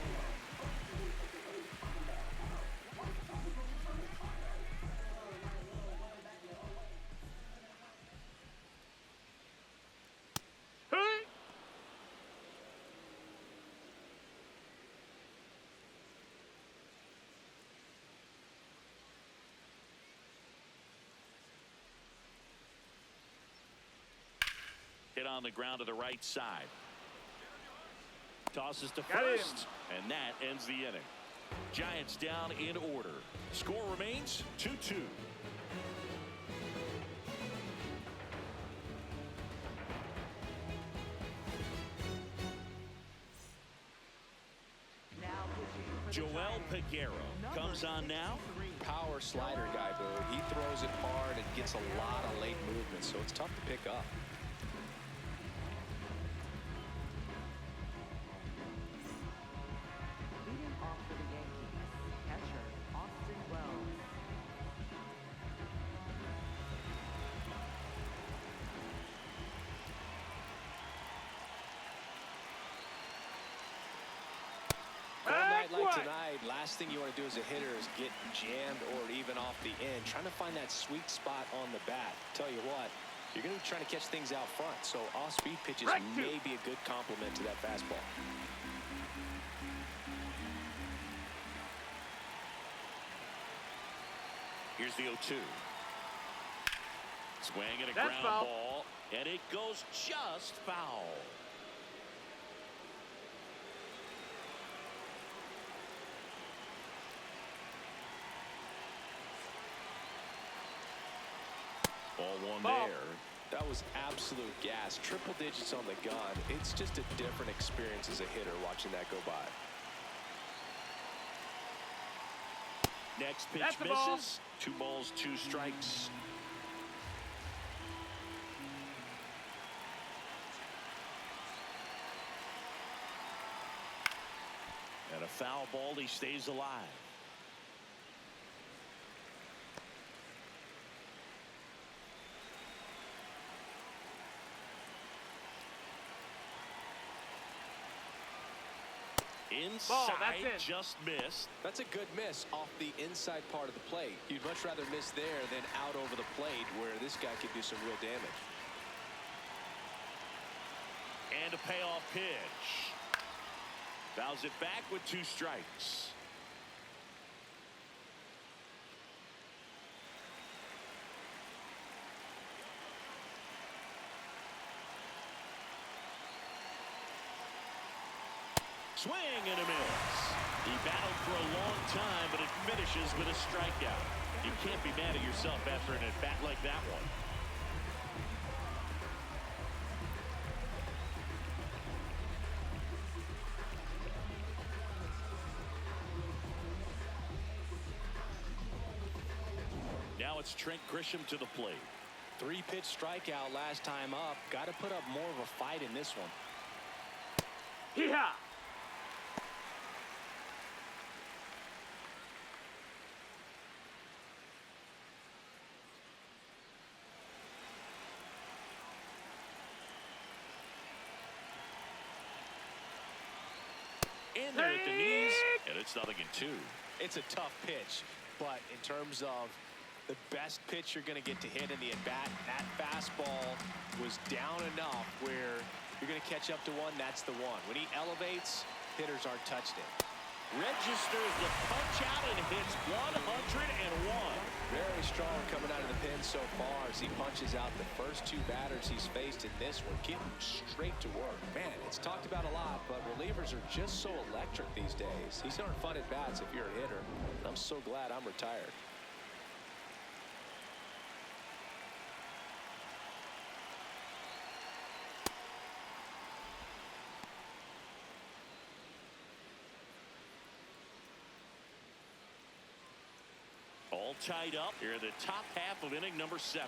[SPEAKER 1] Hit on the ground to the right side. Tosses to first, and that ends the inning. Giants down in order. Score remains 2-2. Joel Peguero comes on now.
[SPEAKER 2] Power slider guy, Boo. He throws it hard and gets a lot of late movement, so it's tough to pick up.
[SPEAKER 3] leading off for the Yankees, catcher Austin Wells.
[SPEAKER 2] On a night like tonight, last thing you want to do as a hitter is get jammed or even off the end. Trying to find that sweet spot on the bat. Tell you what, you're going to be trying to catch things out front, so off-speed pitches may be a good complement to that fastball.
[SPEAKER 1] Here's the 0-2. Swing and a
[SPEAKER 4] That's
[SPEAKER 1] ground
[SPEAKER 4] foul.
[SPEAKER 1] ball, and it goes just foul. Ball 1
[SPEAKER 4] Ball.
[SPEAKER 1] there.
[SPEAKER 2] That was absolute gas. Triple digits on the gun. It's just a different experience as a hitter watching that go by.
[SPEAKER 1] Next pitch
[SPEAKER 4] That's the ball.
[SPEAKER 1] misses. 2 balls, 2 strikes. And a foul ball, he stays alive. Inside,
[SPEAKER 4] that's it.
[SPEAKER 1] just missed.
[SPEAKER 2] That's a good miss off the inside part of the plate. You'd much rather miss there than out over the plate where this guy could do some real damage.
[SPEAKER 1] And a payoff pitch. Fouls it back with 2 strikes. Swing and a miss. He battled for a long time, but it finishes with a strikeout. You can't be mad at yourself after an at-bat like that one. Now it's Trent Grisham to the plate.
[SPEAKER 2] 3-pitch strikeout last time up. Got to put up more of a fight in this one.
[SPEAKER 4] Yeah.
[SPEAKER 1] In there at the knees, and it's 0-2.
[SPEAKER 2] It's a tough pitch, but in terms of the best pitch you're going to get to hit in the at-bat, that fastball was down enough where you're going to catch up to one. That's the one. When he elevates, hitters aren't touched it.
[SPEAKER 1] Registers the punch out and hits 101.
[SPEAKER 2] Very strong coming out of the pen so far as he punches out the first 2 batters he's faced in this one, getting straight to work. Man, it's talked about a lot, but relievers are just so electric these days. These aren't fun at bats if you're a hitter. I'm so glad I'm retired.
[SPEAKER 1] All tied up here in the top half of inning number 7.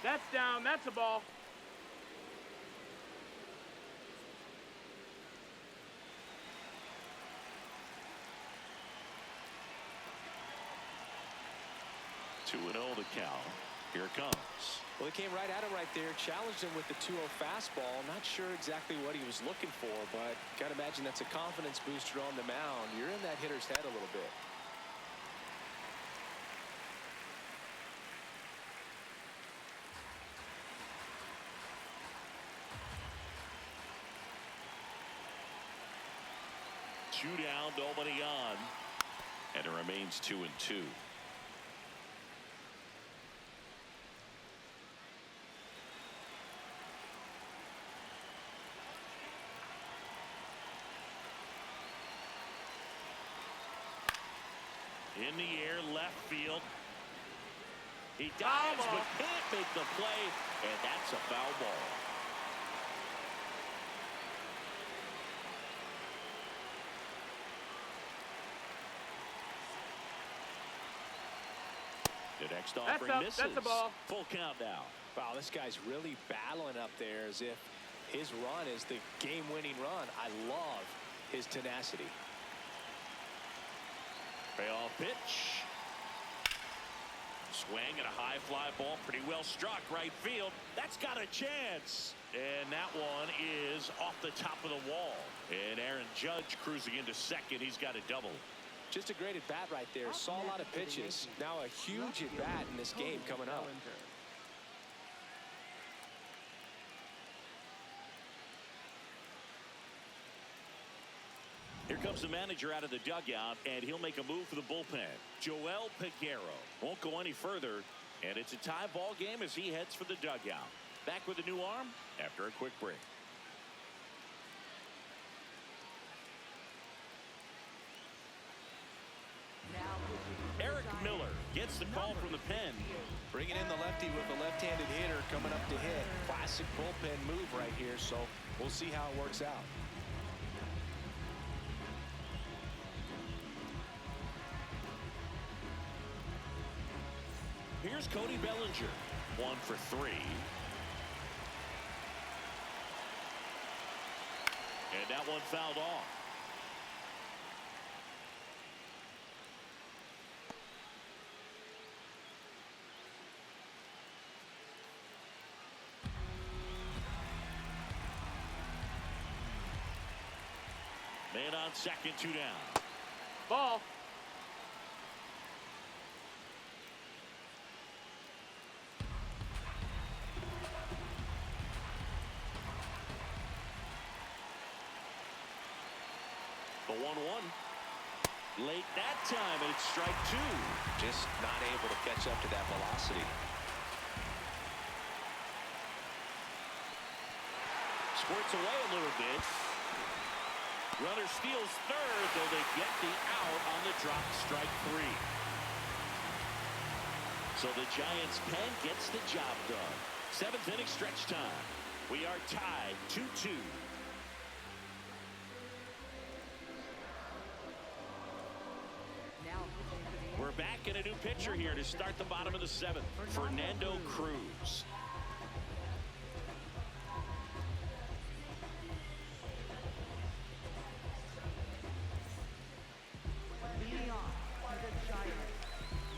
[SPEAKER 4] That's down. That's a ball.
[SPEAKER 1] Two 2-0 the count. Here it comes.
[SPEAKER 2] Well, he came right at him right there, challenged him with the 2-0 fastball. Not sure exactly what he was looking for, but got to imagine that's a confidence booster on the mound. You're in that hitter's head a little bit.
[SPEAKER 1] Two down, nobody on, and it remains 2-2. In the air, left field. He dives but can't make the play, and that's a foul ball. The next offering misses.
[SPEAKER 4] That's a ball.
[SPEAKER 1] Full count now.
[SPEAKER 2] Wow, this guy's really battling up there as if his run is the game-winning run. I love his tenacity.
[SPEAKER 1] Payoff pitch. Swing and a high fly ball, pretty well struck right field. That's got a chance. And that one is off the top of the wall. And Aaron Judge cruising into second. He's got a double.
[SPEAKER 2] Just a great at-bat right there. Saw a lot of pitches. Now a huge at-bat in this game coming up.
[SPEAKER 1] Here comes the manager out of the dugout, and he'll make a move for the bullpen. Joel Peguero won't go any further, and it's a tie ball game as he heads for the dugout. Back with a new arm after a quick break. Eric Miller gets the call from the pen.
[SPEAKER 2] Bringing in the lefty with a left-handed hitter coming up to hit. Classic bullpen move right here, so we'll see how it works out.
[SPEAKER 1] Here's Cody Bellinger, 1 for 3. And that one fouled off. And on second, 2 down.
[SPEAKER 4] Ball.
[SPEAKER 1] The 1-1. Late that time, and it's strike 2.
[SPEAKER 2] Just not able to catch up to that velocity.
[SPEAKER 1] Squirts away a little bit. Runner steals third, though they get the out on the drop, strike 3. So the Giants' pen gets the job done. 7th inning stretch time. We are tied 2-2. We're back in a new pitcher here to start the bottom of the 7th. Fernando Cruz.
[SPEAKER 3] Leading off for the Giants,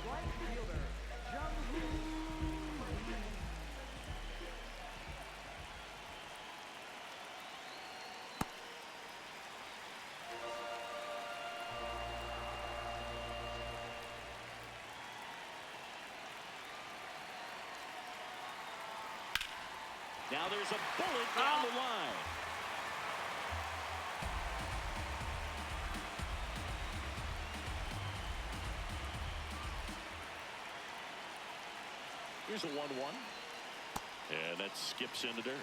[SPEAKER 3] right fielder, Jung-Hoo Lee.
[SPEAKER 1] Now there's a bullet down the line. Here's a 1-1. And that skips in the dirt.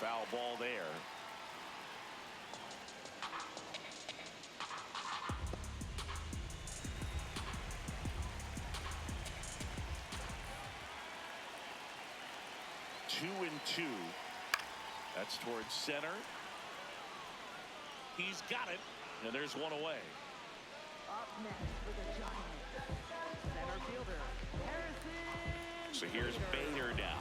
[SPEAKER 1] Foul ball there. Two and 2. That's towards center. He's got it. And there's one away.
[SPEAKER 3] Up next for the Giants, center fielder, Harrison.
[SPEAKER 1] So here's Bader now.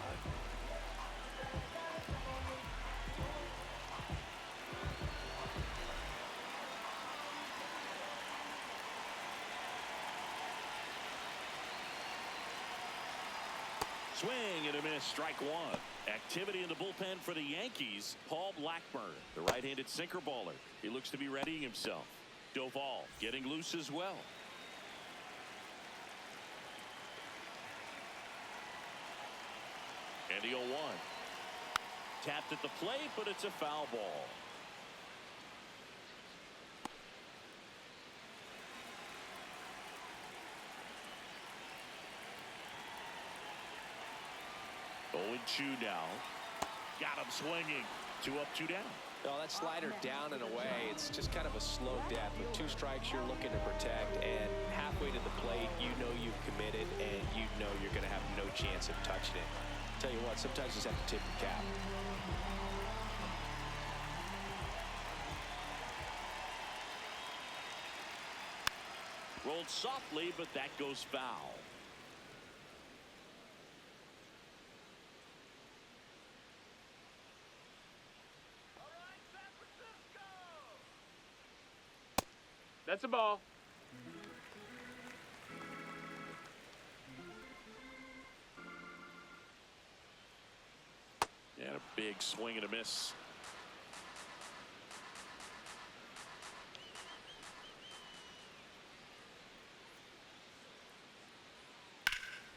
[SPEAKER 1] Swing and a miss, strike 1. Activity in the bullpen for the Yankees. Paul Blackburn, the right-handed sinker baller. He looks to be readying himself. Doval getting loose as well. And the 0-1. Tapped at the plate, but it's a foul ball. Oh, 2 now. Got him swinging. 2 up, 2 down.
[SPEAKER 2] Well, that slider down and away, it's just kind of a slow death. With 2 strikes, you're looking to protect, and halfway to the plate, you know you've committed, and you know you're going to have no chance of touching it. Tell you what, sometimes you just have to tip your cap.
[SPEAKER 1] Rolled softly, but that goes foul.
[SPEAKER 4] That's a ball.
[SPEAKER 1] And a big swing and a miss.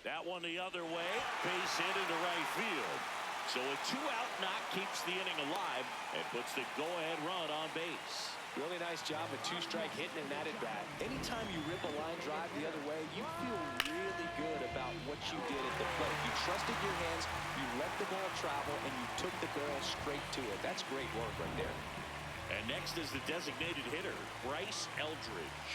[SPEAKER 1] That one the other way. Base hit into right field. So a 2-out knock keeps the inning alive and puts the go-ahead run on base.
[SPEAKER 2] Really nice job with 2-strike hitting in that at bat. Anytime you rip a line drive the other way, you feel really good about what you did at the plate. You trusted your hands, you let the ball travel, and you took the barrel straight to it. That's great work right there.
[SPEAKER 1] And next is the designated hitter, Bryce Eldridge.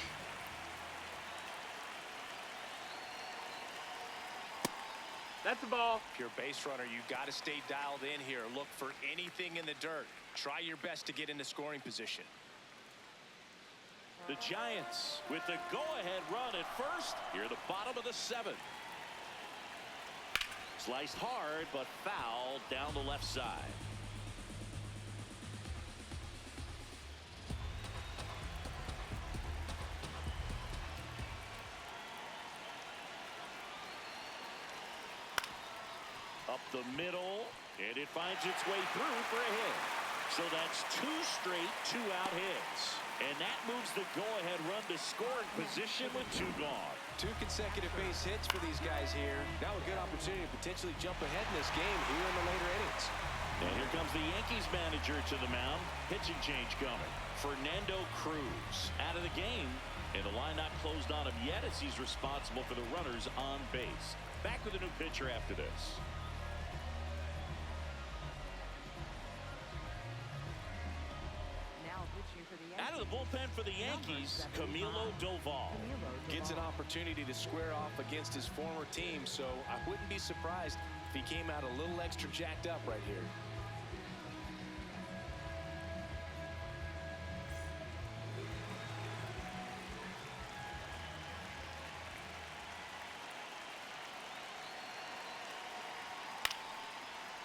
[SPEAKER 4] That's a ball.
[SPEAKER 2] If you're a base runner, you got to stay dialed in here. Look for anything in the dirt. Try your best to get into scoring position.
[SPEAKER 1] The Giants with the go-ahead run at first here at the bottom of the 7th. Sliced hard, but foul down the left side. Up the middle, and it finds its way through for a hit. So that's 2 straight 2-out hits. And that moves the go-ahead run to scoring position with 2 gone.
[SPEAKER 2] 2 consecutive base hits for these guys here. Now a good opportunity to potentially jump ahead in this game here in the later innings.
[SPEAKER 1] And here comes the Yankees manager to the mound. Pitching change coming. Fernando Cruz out of the game. And the line not closed on him yet as he's responsible for the runners on base. Back with a new pitcher after this. Out of the bullpen for the Yankees, Camilo Doval.
[SPEAKER 2] Gets an opportunity to square off against his former team, so I wouldn't be surprised if he came out a little extra jacked up right here.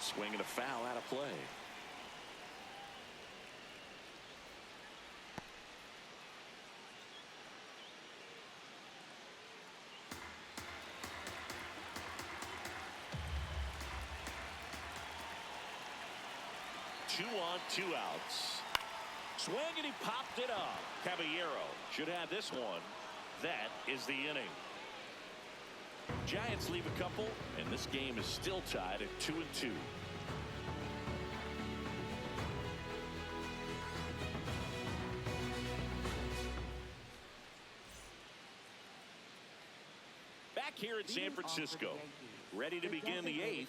[SPEAKER 1] Swing and a foul out of play. Two on, 2 outs. Swing and he popped it up. Caballero should have this one. That is the inning. Giants leave a couple, and this game is still tied at 2-2. Back here at San Francisco, ready to begin the 8th.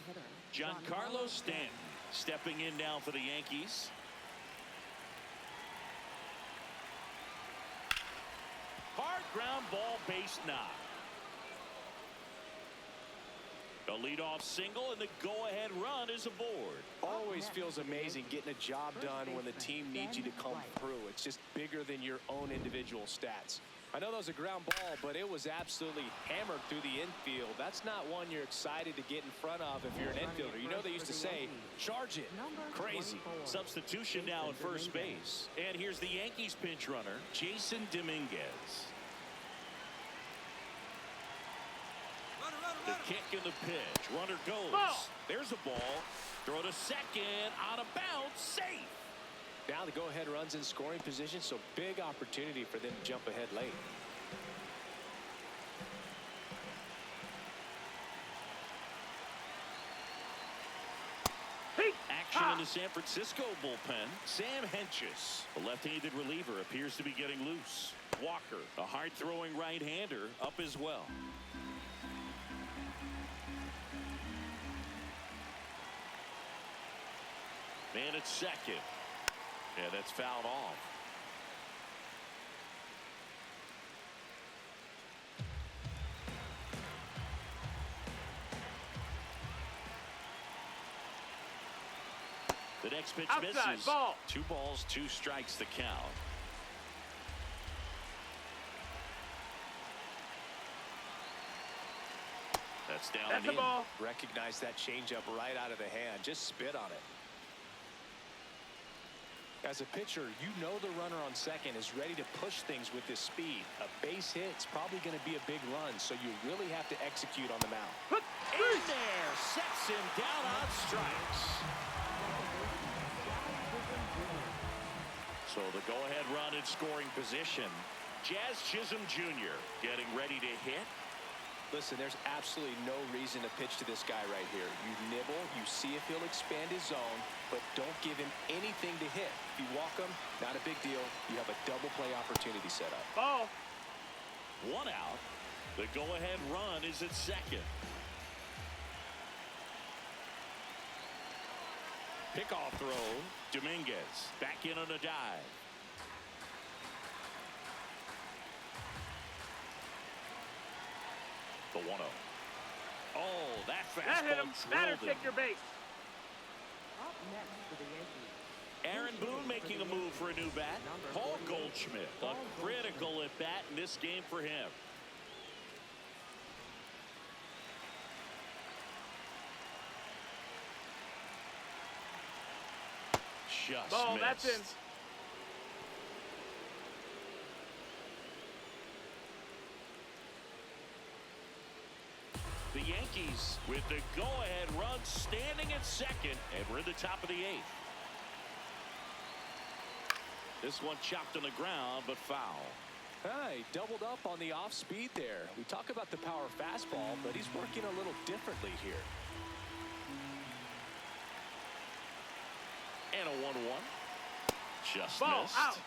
[SPEAKER 1] Giancarlo Stanton stepping in now for the Yankees. Hard ground ball, base knock. A leadoff single, and the go-ahead run is aboard.
[SPEAKER 2] Always feels amazing getting a job done when the team needs you to come through. It's just bigger than your own individual stats. I know that was a ground ball, but it was absolutely hammered through the infield. That's not one you're excited to get in front of if you're an infielder. You know they used to say, charge it. Crazy.
[SPEAKER 1] Substitution now at first base. And here's the Yankees pinch runner, Jason Dominguez. The kick and the pitch. Runner goes.
[SPEAKER 4] Ball.
[SPEAKER 1] There's a ball. Throw to second. Out of bounds. Safe.
[SPEAKER 2] Now the go-ahead runs in scoring position, so big opportunity for them to jump ahead late.
[SPEAKER 1] Action in the San Francisco bullpen. Sam Hentges, the left-handed reliever, appears to be getting loose. Walker, a hard-throwing right-hander, up as well. Man at second. Yeah, that's fouled off. The next pitch
[SPEAKER 4] Outside,
[SPEAKER 1] misses.
[SPEAKER 4] ball.
[SPEAKER 1] 2 balls, 2 strikes the count. That's down
[SPEAKER 4] That's
[SPEAKER 1] and
[SPEAKER 4] the ball.
[SPEAKER 2] Recognize that changeup right out of the hand. Just spit on it. As a pitcher, you know the runner on second is ready to push things with this speed. A base hit's probably going to be a big run, so you really have to execute on the mound.
[SPEAKER 1] In there, sets him down on strikes. So the go-ahead run in scoring position. Jazz Chisholm Jr. getting ready to hit.
[SPEAKER 2] Listen, there's absolutely no reason to pitch to this guy right here. You nibble, you see if he'll expand his zone, but don't give him anything to hit. If you walk him, not a big deal. You have a double play opportunity set up.
[SPEAKER 4] Ball.
[SPEAKER 1] 1 out. The go-ahead run is at second. Pickoff throw. Dominguez back in on a dive. The 1-0. Oh, that fastball
[SPEAKER 4] That hit him. Batter,
[SPEAKER 1] drilled him.
[SPEAKER 4] take your base.
[SPEAKER 3] Up next for the Yankees.
[SPEAKER 1] Aaron Boone making a move for a new bat. Paul Goldschmidt, a critical at bat in this game for him. Just
[SPEAKER 4] Ball,
[SPEAKER 1] missed.
[SPEAKER 4] that's in.
[SPEAKER 1] The Yankees with the go-ahead run standing at second, and we're in the top of the 8th. This one chopped on the ground, but foul.
[SPEAKER 2] He doubled up on the off speed there. We talk about the power fastball, but he's working a little differently here.
[SPEAKER 1] And a 1-1. Just
[SPEAKER 4] Ball
[SPEAKER 1] missed.
[SPEAKER 4] out.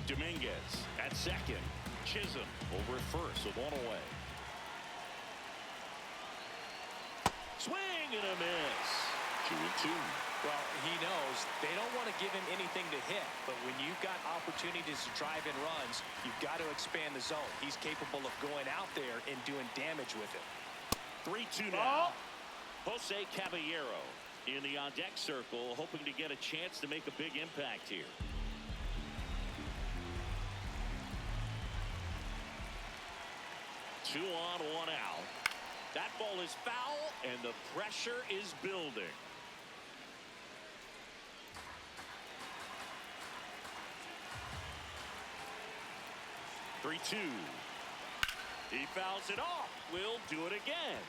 [SPEAKER 1] Dominguez at second. Chisholm over at first with 1 away. Swing and a miss. 2-2.
[SPEAKER 2] Well, he knows they don't want to give him anything to hit, but when you've got opportunities to drive in runs, you've got to expand the zone. He's capable of going out there and doing damage with it.
[SPEAKER 1] 3-2 now. Jose Caballero in the on-deck circle, hoping to get a chance to make a big impact here. Two on, 1 out. That ball is foul, and the pressure is building. Three-two. He fouls it off. We'll do it again.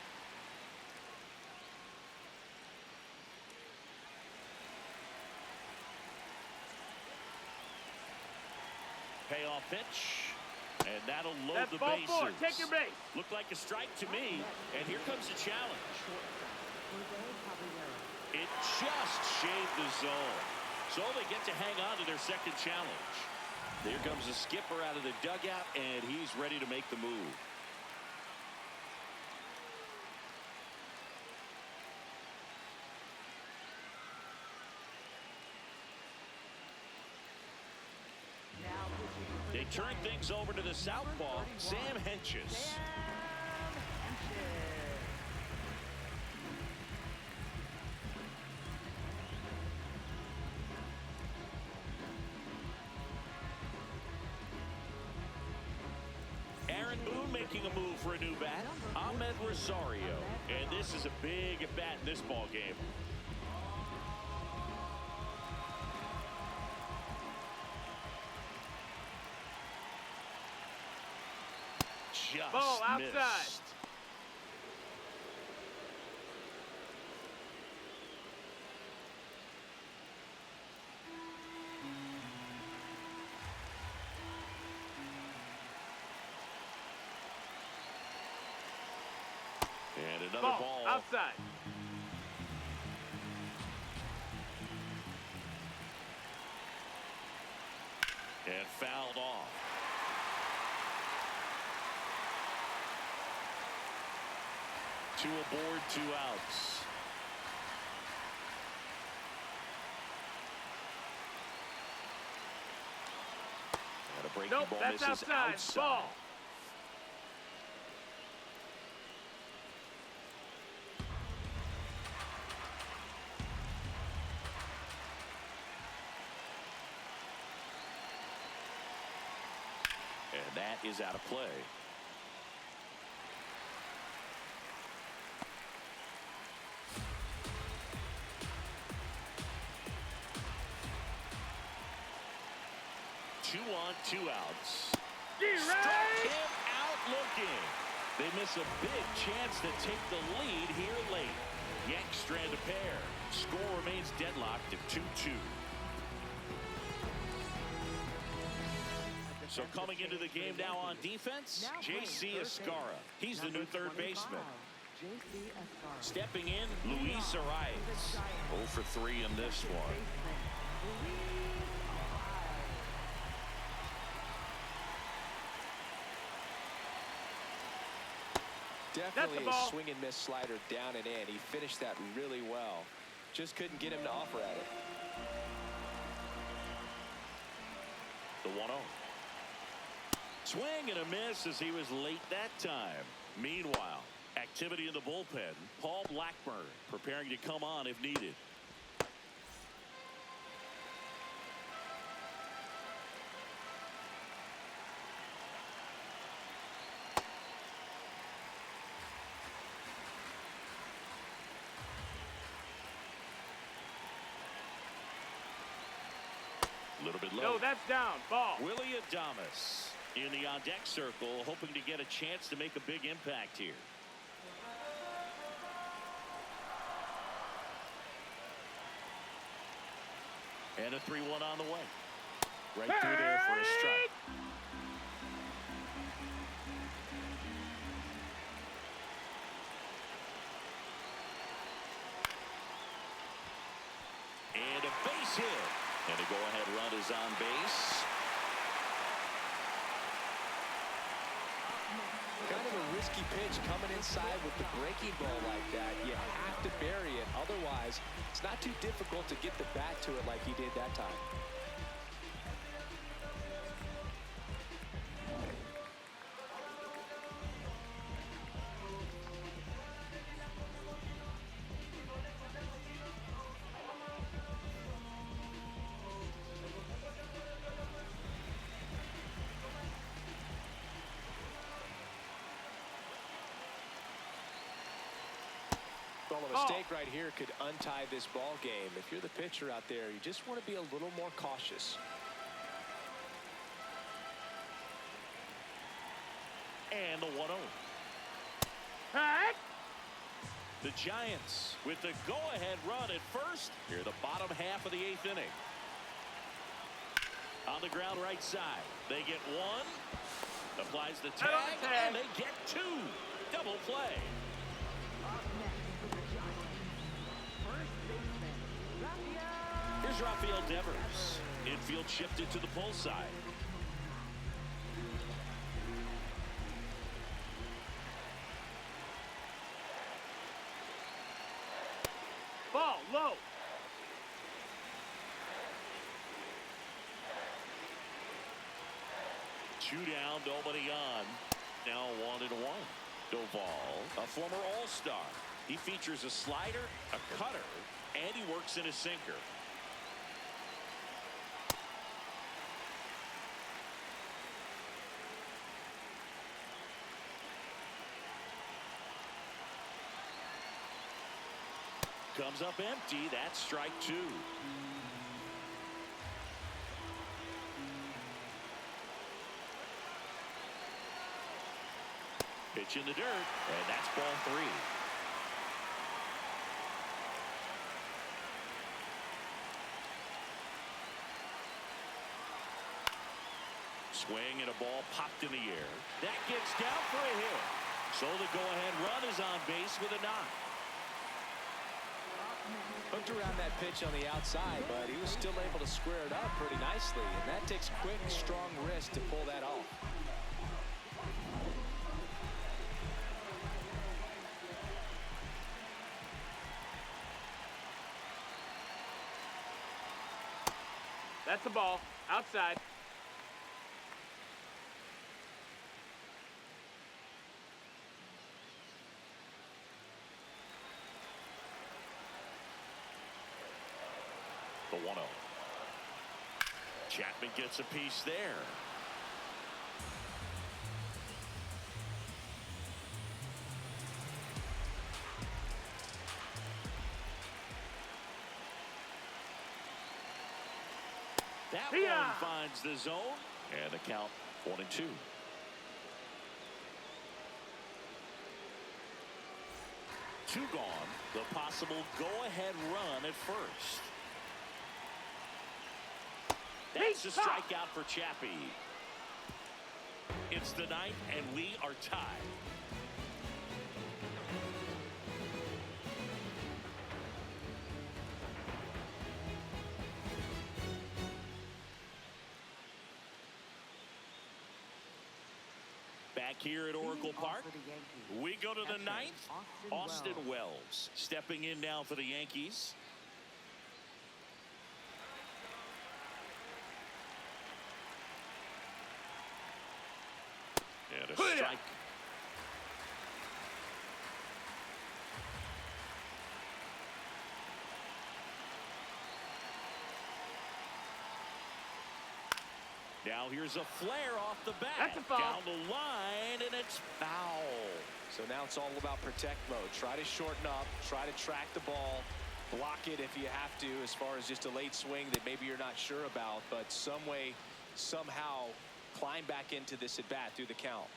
[SPEAKER 1] Payoff pitch. And that'll load
[SPEAKER 4] That's
[SPEAKER 1] the
[SPEAKER 4] ball
[SPEAKER 1] bases.
[SPEAKER 4] 4. Take your base.
[SPEAKER 1] Looked like a strike to me. And here comes the challenge. It just shaved the zone. So they get to hang on to their second challenge. Here comes the skipper out of the dugout, and he's ready to make the move. They turn things over to the southpaw, Sam Hentges. Aaron Boone making a move for a new bat. Ahmed Rosario. And this is a big at bat in this ball game. Just
[SPEAKER 4] Ball outside.
[SPEAKER 1] missed. And another ball.
[SPEAKER 4] Outside.
[SPEAKER 1] And fouled off. Two aboard, 2 outs. And a breaking
[SPEAKER 4] Nope,
[SPEAKER 1] ball
[SPEAKER 4] that's
[SPEAKER 1] misses
[SPEAKER 4] outside. Ball.
[SPEAKER 1] And that is out of play. Two on, 2 outs. Struck him out looking. They miss a big chance to take the lead here late. Yanks strand a pair. Score remains deadlocked at 2-2. So coming into the game now on defense, J.C. Escarra. He's the new third baseman. Stepping in, Luis Arias. 0 for 3 in this one.
[SPEAKER 2] Definitely a swing and miss slider down and in. He finished that really well. Just couldn't get him to offer at it.
[SPEAKER 1] The 1-0. Swing and a miss as he was late that time. Meanwhile, activity in the bullpen. Paul Blackburn preparing to come on if needed. A little bit low.
[SPEAKER 4] No, that's down. Ball.
[SPEAKER 1] Willie Adames in the on-deck circle, hoping to get a chance to make a big impact here. And a 3-1 on the way. Right through there for a strike. And a base hit. And a go-ahead run is on base.
[SPEAKER 2] Kind of a risky pitch coming inside with the breaking ball like that. You have to bury it. Otherwise, it's not too difficult to get the bat to it like he did that time. Well, a mistake right here could untie this ball game. If you're the pitcher out there, you just want to be a little more cautious.
[SPEAKER 1] And the 1-0.
[SPEAKER 4] Hey!
[SPEAKER 1] The Giants with the go-ahead run at first. Here, the bottom half of the 8th inning. On the ground right side. They get one. Applies the tag. And they get two. Double play.
[SPEAKER 3] Up next for the Giants, first baseman, Rafael.
[SPEAKER 1] Here's Rafael Devers. Infield shifted to the pull side.
[SPEAKER 4] Ball low.
[SPEAKER 1] Two down, nobody on. Now 1-1. Doval, a former All-Star. He features a slider, a cutter, and he works in a sinker. Comes up empty. That's strike two. Pitch in the dirt, and that's ball three. Swing and a ball popped in the air. That gets down for a hit. So the go-ahead run is on base with a knock.
[SPEAKER 2] Hooked around that pitch on the outside, but he was still able to square it up pretty nicely. And that takes quick, strong wrist to pull that off.
[SPEAKER 4] That's the ball. Outside.
[SPEAKER 1] The 1-0. Chapman gets a piece there. That one finds the zone, and the count 1-2. Two gone. The possible go-ahead run at first. That's a strikeout for Chappie. It's the ninth, and we are tied. Back here at Oracle Park, we go to the ninth. Austin Wells stepping in now for the Yankees. And a strike. Now here's a flare off the bat.
[SPEAKER 4] That's a foul.
[SPEAKER 1] Down the line, and it's foul.
[SPEAKER 2] So now it's all about protect mode. Try to shorten up, try to track the ball, block it if you have to, as far as just a late swing that maybe you're not sure about, but some way, somehow climb back into this at bat through the count.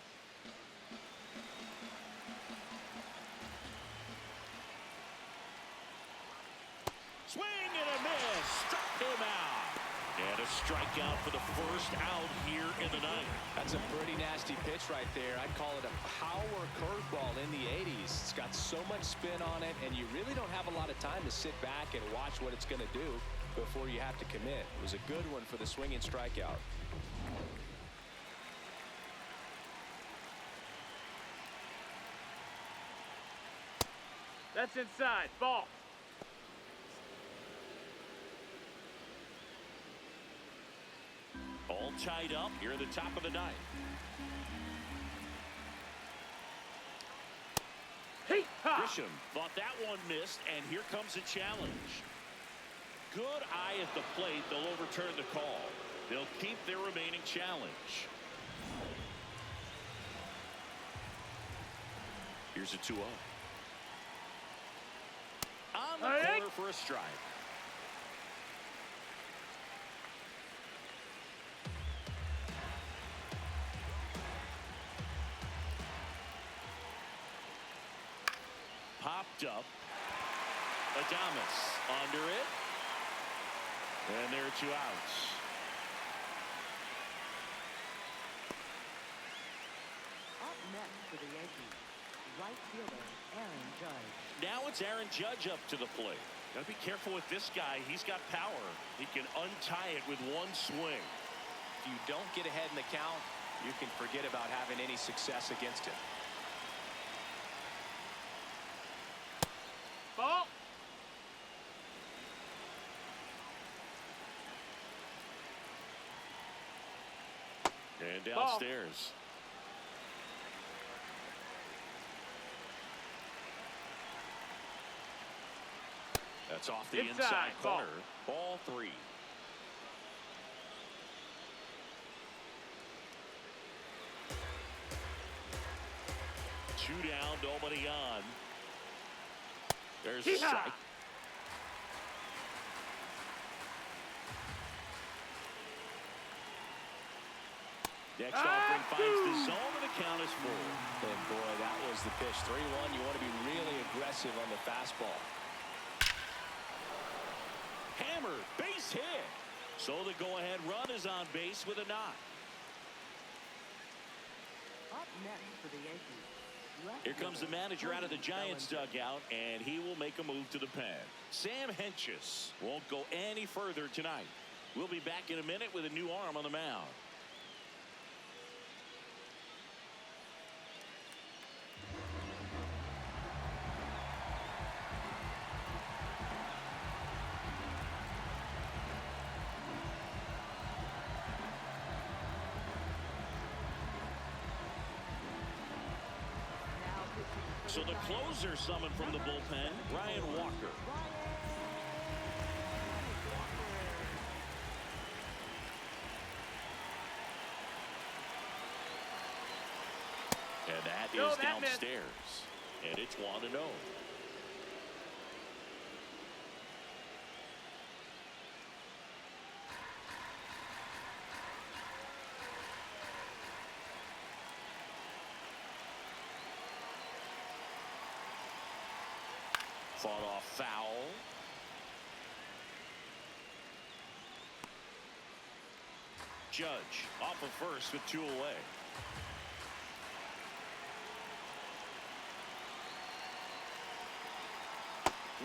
[SPEAKER 1] Swing and a miss. Struck him out. And a strikeout for the first out here in the ninth.
[SPEAKER 2] That's a pretty nasty pitch right there. I'd call it a power curveball in the 80s. It's got so much spin on it, and you really don't have a lot of time to sit back and watch what it's going to do before you have to commit. It was a good one for the swinging strikeout.
[SPEAKER 4] That's inside. Ball.
[SPEAKER 1] All tied up here at the top of the ninth.
[SPEAKER 4] Hey, ha!
[SPEAKER 1] Grisham thought that one missed, and here comes a challenge. Good eye at the plate. They'll overturn the call. They'll keep their remaining challenge. Here's a 2-0. On the corner for a strike. Popped up. Adames under it. And there are 2 outs.
[SPEAKER 3] Up next for the Yankees, right fielder Aaron Judge.
[SPEAKER 1] Now it's Aaron Judge up to the plate. Gotta be careful with this guy. He's got power. He can untie it with one swing.
[SPEAKER 2] If you don't get ahead in the count, you can forget about having any success against him.
[SPEAKER 4] Ball.
[SPEAKER 1] And downstairs. That's off the inside corner. Ball 3. Two down, nobody on. There's a strike. Next offering finds the zone, and the count is full.
[SPEAKER 2] And boy, that was the pitch. 3-1. You want to be really aggressive on the fastball.
[SPEAKER 1] Hammer, base hit. So the go-ahead run is on base with a knock.
[SPEAKER 3] Up next for the Yankees, left
[SPEAKER 1] Here comes the
[SPEAKER 3] fielder
[SPEAKER 1] manager out of the
[SPEAKER 3] Cody
[SPEAKER 1] Giants
[SPEAKER 3] Bellinger.
[SPEAKER 1] dugout, and he will make a move to the pen. Sam Hentges won't go any further tonight. We'll be back in a minute with a new arm on the mound. So the closer summoned from the bullpen, Ryan Walker. And that is downstairs. And it's 1-0. Fought off foul. Judge off of first with 2 away.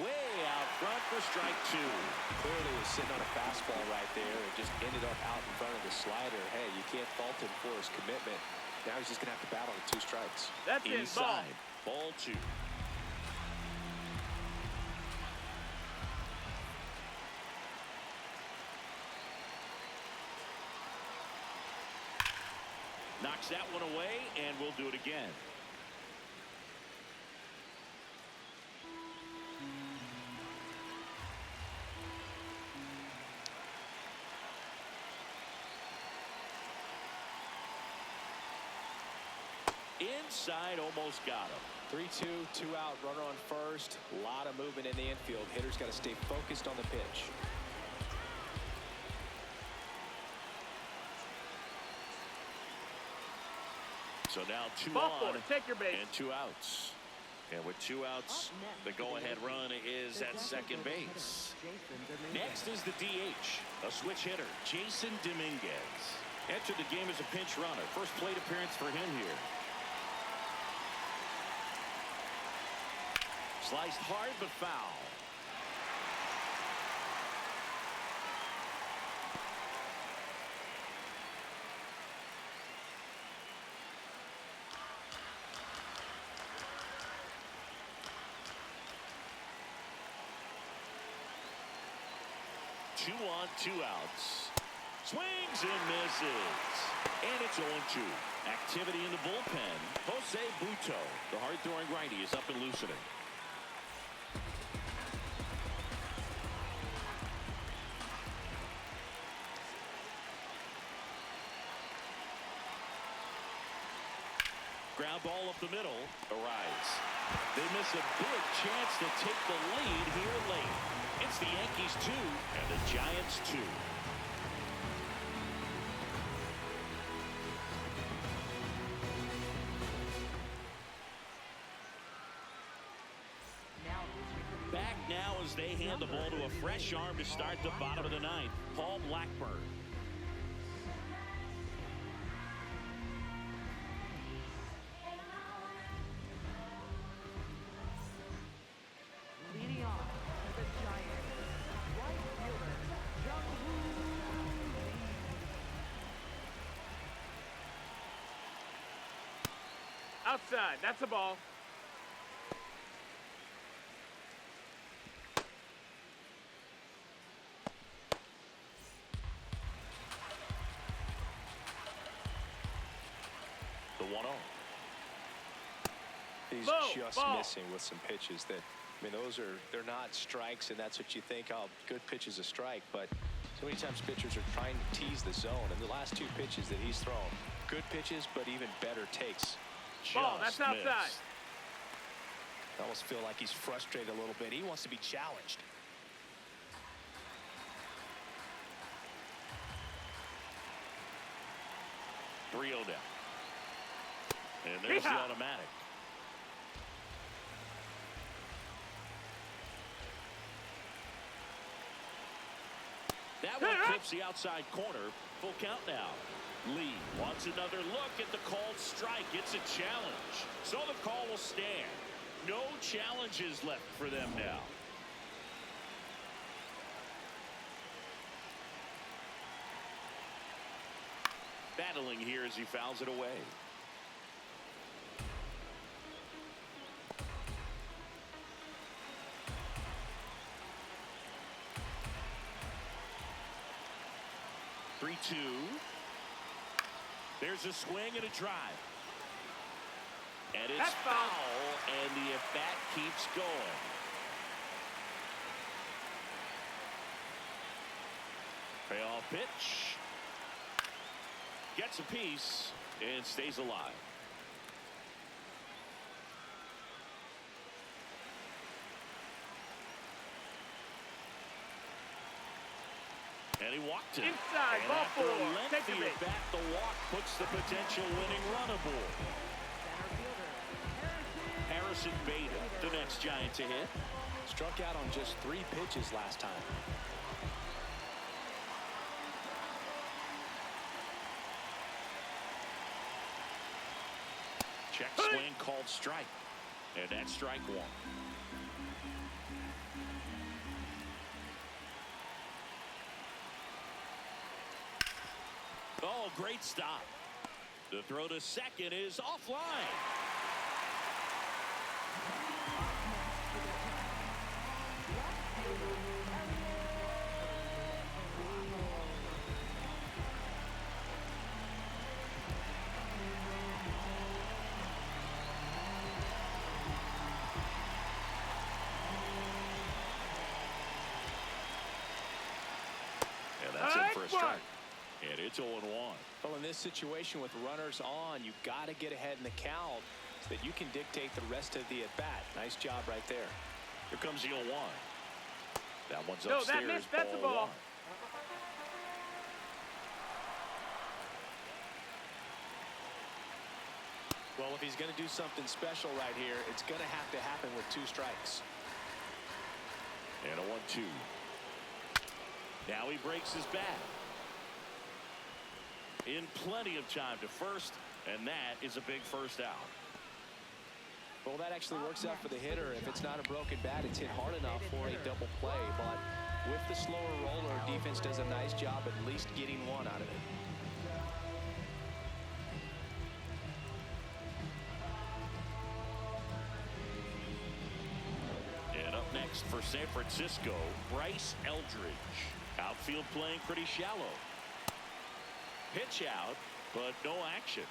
[SPEAKER 1] Way out front for strike 2.
[SPEAKER 2] Clearly was sitting on a fastball right there and just ended up out in front of the slider. Hey, you can't fault him for his commitment. Now he's just going to have to battle with 2 strikes.
[SPEAKER 4] That's
[SPEAKER 1] inside. Ball 2. Knocks that one away, and we'll do it again. Inside, almost got him.
[SPEAKER 2] 3-2, 2 out, runner on first. A lot of movement in the infield. Hitter's got to stay focused on the pitch.
[SPEAKER 1] So now 2
[SPEAKER 4] Ball
[SPEAKER 1] on
[SPEAKER 4] four, take your base.
[SPEAKER 1] and 2 outs. And with 2 outs, the go-ahead run is at second base. Next is the DH, a switch hitter, Jason Dominguez. Entered the game as a pinch runner. First plate appearance for him here. Sliced hard but foul. Two on, 2 outs. Swings and misses. And it's 0-2. Activity in the bullpen. Jose Buto, the hard-throwing righty, is up and loosening. Ground ball up the middle. Arrives. They miss a big chance to take the lead here late. It's the Yankees 2 and the Giants 2. Back now as they hand the ball to a fresh arm to start the bottom of the 9th, Paul Blackburn.
[SPEAKER 3] Leading off for the Giants, right fielder, Jung-Woo Lee.
[SPEAKER 4] Outside. That's a ball.
[SPEAKER 1] The 1-0.
[SPEAKER 2] He's
[SPEAKER 4] Low,
[SPEAKER 2] just
[SPEAKER 4] ball.
[SPEAKER 2] missing with some pitches that, I mean, they're not strikes, and that's what you think, oh, good pitch is a strike, but so many times pitchers are trying to tease the zone, and the last 2 pitches that he's thrown, good pitches, but even better takes.
[SPEAKER 4] Ball. That's
[SPEAKER 1] Just
[SPEAKER 4] outside.
[SPEAKER 1] missed.
[SPEAKER 2] I almost feel like he's frustrated a little bit. He wants to be challenged.
[SPEAKER 1] Three-0 down. And there's the
[SPEAKER 4] Yeehaw.
[SPEAKER 1] automatic. That one clips the outside corner. Full count now. Lee wants another look at the called strike. It's a challenge. So the call will stand. No challenges left for them now. Battling here as he fouls it away. Three-two. There's a swing and a drive. And it's
[SPEAKER 4] That's foul.
[SPEAKER 1] foul, and the at-bat keeps going. Payoff pitch. Gets a piece and stays alive. And he walked it.
[SPEAKER 4] Inside,
[SPEAKER 1] And
[SPEAKER 4] ball
[SPEAKER 1] after
[SPEAKER 4] four.
[SPEAKER 1] a
[SPEAKER 4] Take
[SPEAKER 1] lengthy
[SPEAKER 4] your base.
[SPEAKER 1] at-bat, the walk puts the potential winning run aboard.
[SPEAKER 3] Center fielder,
[SPEAKER 1] Harrison Beta, the next Giant to hit.
[SPEAKER 2] Struck out on just 3 pitches last time.
[SPEAKER 1] Check swing called strike. And that's strike 1. Oh, great stop. The throw to second is offline. And that's it for a strike. And it's 0-1.
[SPEAKER 2] Well, in this situation with runners on, you've got to get ahead in the count so that you can dictate the rest of the at-bat. Nice job right there.
[SPEAKER 1] Here comes the 0-1. That one's
[SPEAKER 4] No,
[SPEAKER 1] upstairs.
[SPEAKER 4] that missed. That's a ball.
[SPEAKER 1] 1.
[SPEAKER 2] Well, if he's going to do something special right here, it's going to have to happen with 2 strikes.
[SPEAKER 1] And a 1-2. Now he breaks his bat. In plenty of time to first, and that is a big first out.
[SPEAKER 2] Well, that actually works out for the hitter. If it's not a broken bat, it's hit hard enough for a double play. But with the slower roller, defense does a nice job at least getting 1 out of it.
[SPEAKER 1] And up next for San Francisco, Bryce Eldridge. Outfield playing pretty shallow. Pitch out, but no action.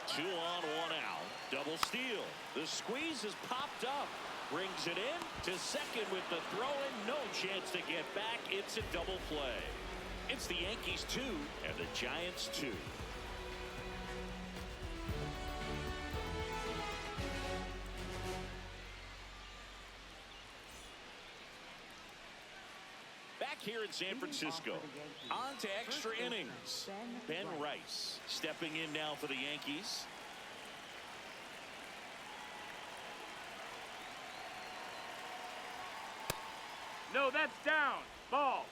[SPEAKER 1] Two on, 1 out. Double steal. The squeeze has popped up. Brings it in to second with the throw in. No chance to get back. It's a double play. It's the Yankees 2 and the Giants 2. Back here in San Francisco, on to extra innings. Ben Rice stepping in now for the Yankees.
[SPEAKER 4] No, that's down. Ball.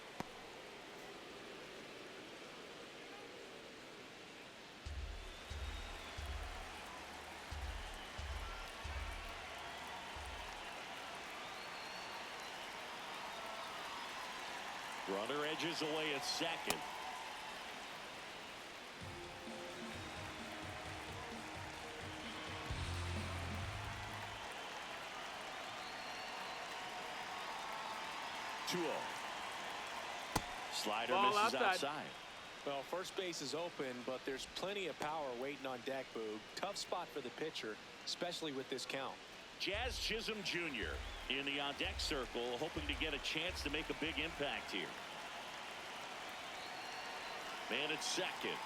[SPEAKER 1] Runner edges away at second. Slider
[SPEAKER 4] Ball
[SPEAKER 1] misses outside.
[SPEAKER 2] Well, first base is open, but there's plenty of power waiting on deck, Boog. Tough spot for the pitcher, especially with this count.
[SPEAKER 1] Jazz Chisholm Jr. in the on-deck circle, hoping to get a chance to make a big impact here. Man at second.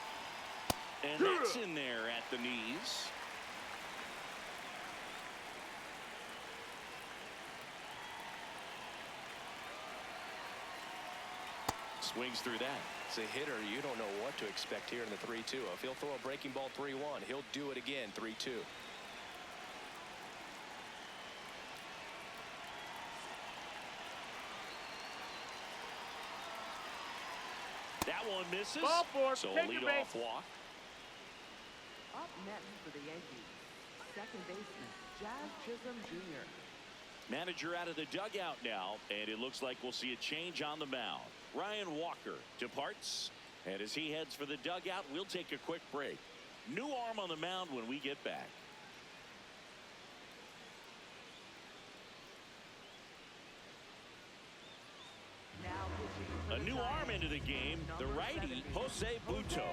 [SPEAKER 1] And that's in there at the knees. Swings through that.
[SPEAKER 2] As a hitter, you don't know what to expect here in the 3-2. If he'll throw a breaking ball 3-1, he'll do it again 3-2.
[SPEAKER 1] That one misses.
[SPEAKER 4] Ball four.
[SPEAKER 1] So
[SPEAKER 4] Take the
[SPEAKER 1] lead
[SPEAKER 4] base.
[SPEAKER 1] off walk.
[SPEAKER 3] Up next for the Yankees, second baseman, Jazz Chisholm Jr.
[SPEAKER 1] Manager out of the dugout now, and it looks like we'll see a change on the mound. Ryan Walker departs, and as he heads for the dugout, we'll take a quick break. New arm on the mound when we get back.
[SPEAKER 3] Now pitching for
[SPEAKER 1] A
[SPEAKER 3] the
[SPEAKER 1] new arm
[SPEAKER 3] Giants,
[SPEAKER 1] into the game, the
[SPEAKER 3] number
[SPEAKER 1] righty,
[SPEAKER 3] 70,
[SPEAKER 1] Jose Buto.
[SPEAKER 3] Buto.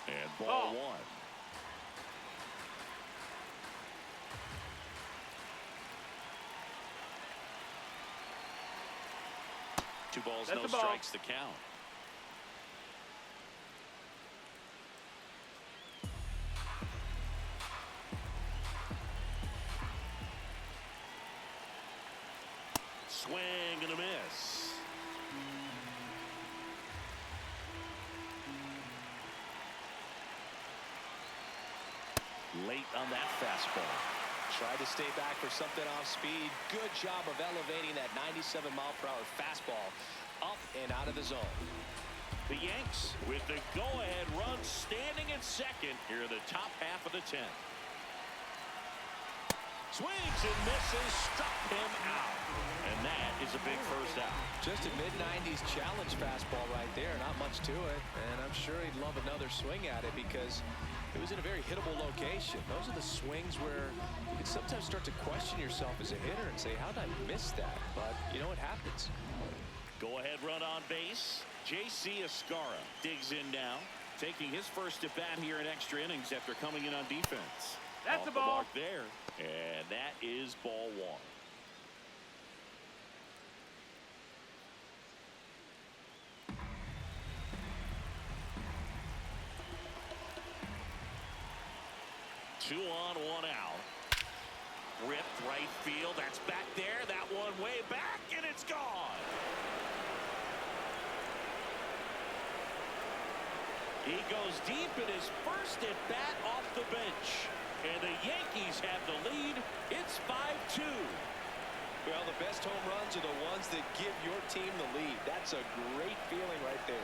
[SPEAKER 1] And ball
[SPEAKER 4] Oh.
[SPEAKER 1] 1. Two balls,
[SPEAKER 4] That's
[SPEAKER 1] no
[SPEAKER 4] a ball.
[SPEAKER 1] strikes to count. Swing and a miss. Late on that fastball.
[SPEAKER 2] Tried to stay back for something off speed. Good job of elevating that 97-mile-per-hour fastball up and out of the zone.
[SPEAKER 1] The Yanks with the go-ahead run standing at second here in the top half of the 10th. Swings and misses, struck him out. And that is a big first out.
[SPEAKER 2] Just a mid-90s challenge fastball right there. Not much to it. And I'm sure he'd love another swing at it because it was in a very hittable location. Those are the swings where you can sometimes start to question yourself as a hitter and say, how did I miss that? But, you know, it happens.
[SPEAKER 1] Go-ahead run on base. J.C. Escarra digs in now, taking his first at bat here in extra innings after coming in on defense.
[SPEAKER 4] That's
[SPEAKER 1] Off
[SPEAKER 4] a
[SPEAKER 1] the
[SPEAKER 4] ball.
[SPEAKER 1] mark there, and that is ball one. Two on, one out. Ripped right field. That's back there. That one way back, and it's gone. He goes deep in his first at bat off the bench. And the Yankees have the lead. It's 5-2.
[SPEAKER 2] Well, the best home runs are the ones that give your team the lead. That's a great feeling right there.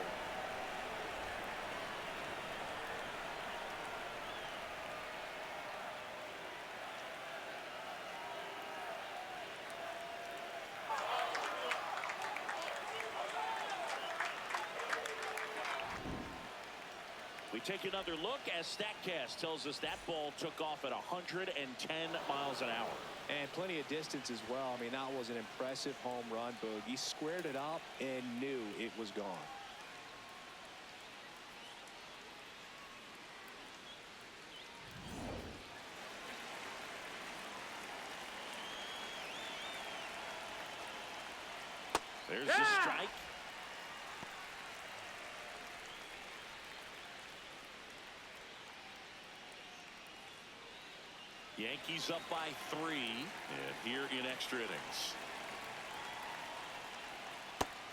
[SPEAKER 1] We take another look as StatCast tells us that ball took off at 110 miles an hour.
[SPEAKER 2] And plenty of distance as well. I mean, that was an impressive home run, Boog. He squared it up and knew it was gone.
[SPEAKER 1] There's the strike. Yankees up by 3, and here in extra innings.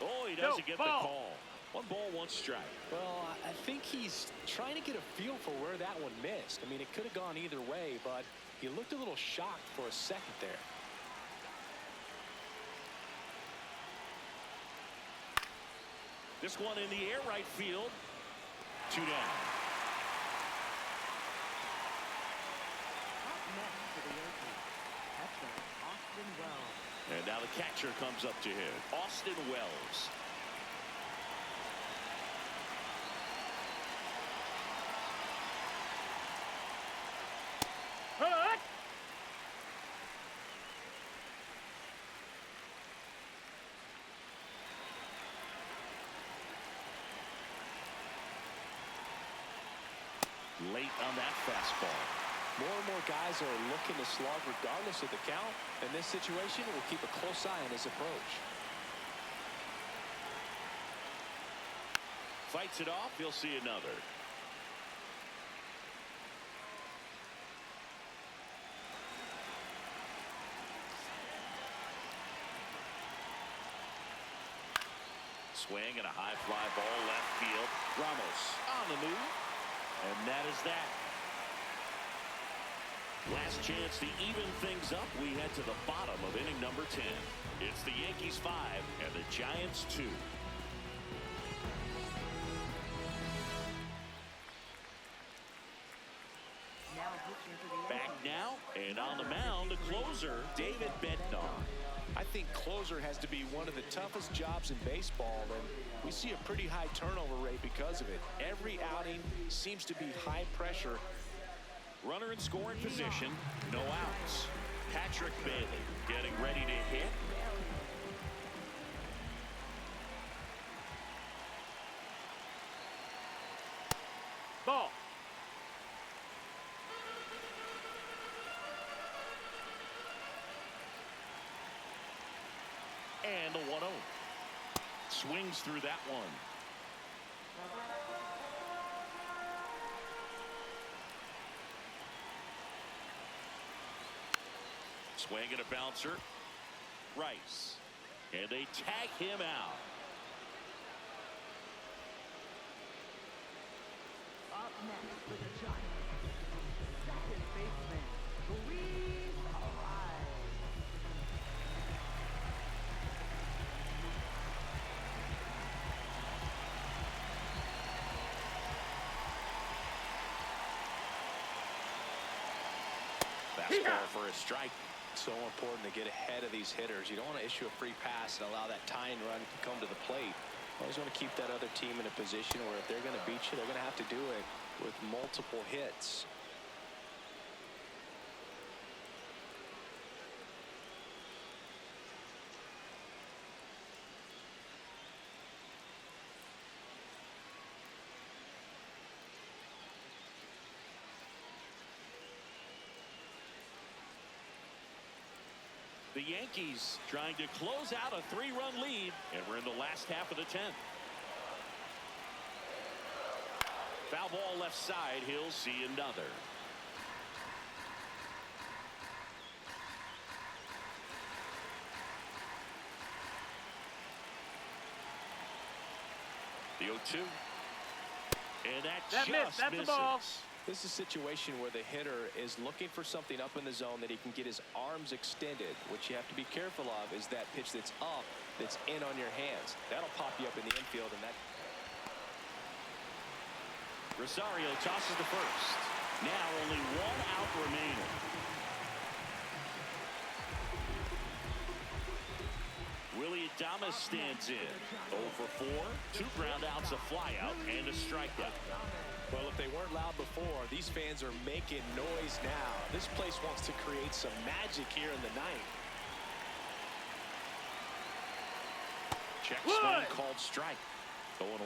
[SPEAKER 1] Oh, he doesn't get the call. 1 ball, 1 strike.
[SPEAKER 2] Well, I think he's trying to get a feel for where that one missed. I mean, it could have gone either way, but he looked a little shocked for a second there.
[SPEAKER 1] This one in the air, right field. 2 down. And now the catcher comes up to him, Austin Wells.
[SPEAKER 4] Hut!
[SPEAKER 1] Late on that fastball.
[SPEAKER 2] More and more guys are looking to slug regardless of the count. In this situation, we'll keep a close eye on his approach.
[SPEAKER 1] Fights it off. He'll see another. Swing and a high fly ball left field. Ramos on the move. And that is that. Last chance to even things up. We head to the bottom of inning number 10. It's the Yankees 5 and the Giants 2. Back now, and on the mound, the closer, David Bednar.
[SPEAKER 2] I think closer has to be one of the toughest jobs in baseball, and we see a pretty high turnover rate because of it. Every outing seems to be high pressure.
[SPEAKER 1] Runner in scoring position, no outs. Patrick Bailey getting ready to hit.
[SPEAKER 4] Ball.
[SPEAKER 1] And the 1-0. Swings through that one. Swing and a bouncer. Rice. And they tag him out.
[SPEAKER 3] Up next for the Giants, second baseman, Luis Ariz.
[SPEAKER 1] fastball for a strike.
[SPEAKER 2] So important to get ahead of these hitters. You don't want to issue a free pass and allow that tying run to come to the plate. You always want to keep that other team in a position where if they're going to beat you, they're going to have to do it with multiple hits.
[SPEAKER 1] The Yankees trying to close out a 3-run lead, and we're in the last half of the 10th. Foul ball left side. He'll see another. The 0-2. And that just
[SPEAKER 4] missed. That's
[SPEAKER 1] misses.
[SPEAKER 4] the ball.
[SPEAKER 2] This is a situation where the hitter is looking for something up in the zone that he can get his arms extended. What you have to be careful of is that pitch that's up, that's in on your hands. That'll pop you up in the infield, and that.
[SPEAKER 1] Rosario tosses the first. Now only one out remaining. Willie Adames stands in. 0 for 4, 2 ground outs, a flyout, and a strikeout.
[SPEAKER 2] Well, if they weren't loud before, these fans are making noise now. This place wants to create some magic here in the ninth.
[SPEAKER 1] Check swing called strike. 0-1.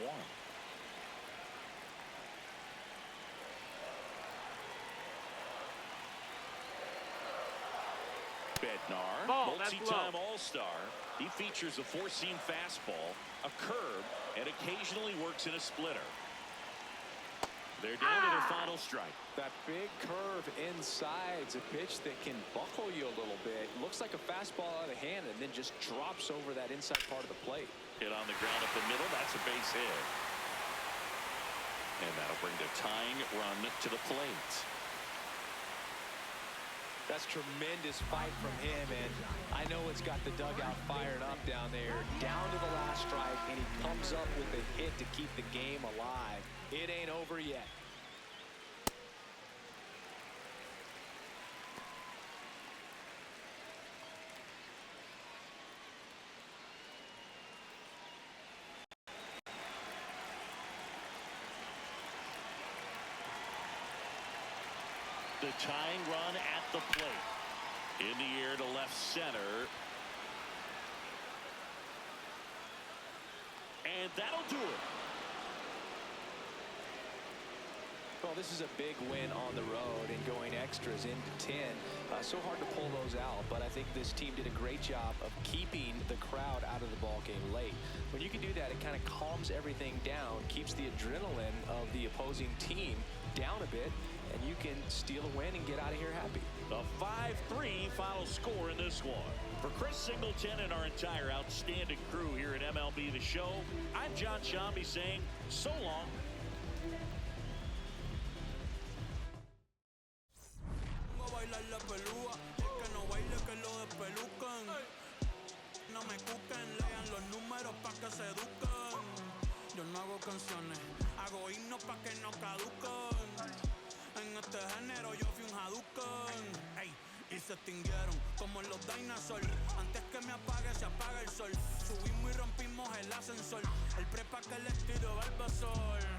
[SPEAKER 1] Bednar, multi-time All-Star. He features a 4-seam fastball, a curve, and occasionally works in a splitter. They're down to their final strike.
[SPEAKER 2] That big curve inside's a pitch that can buckle you a little bit. Looks like a fastball out of hand and then just drops over that inside part of the plate.
[SPEAKER 1] Hit on the ground up the middle. That's a base hit. And that'll bring the tying run to the plate.
[SPEAKER 2] That's tremendous fight from him, and I know it's got the dugout fired up down there. Down to the last strike, and he comes up with a hit to keep the game alive. It ain't over yet.
[SPEAKER 1] The tying run at the plate. In the air to left center. And that'll do it.
[SPEAKER 2] Well, this is a big win on the road and going extras into 10. So hard to pull those out, but I think this team did a great job of keeping the crowd out of the ball game late. When you can do that, it kind of calms everything down, keeps the adrenaline of the opposing team down a bit, and you can steal a win and get out of here happy.
[SPEAKER 1] A 5-3 final score in this one. For Chris Singleton and our entire outstanding crew here at MLB The Show, I'm John Shambi saying so long.
[SPEAKER 5] Yo no hago canciones, hago himnos pa' que no caducan. En este género yo fui un Hadouken. Ey, y se extinguieron como los dinosaurs. Antes que me apague se apaga el sol. Subimos y rompimos el ascensor. El prepa que les tiro Barbasol.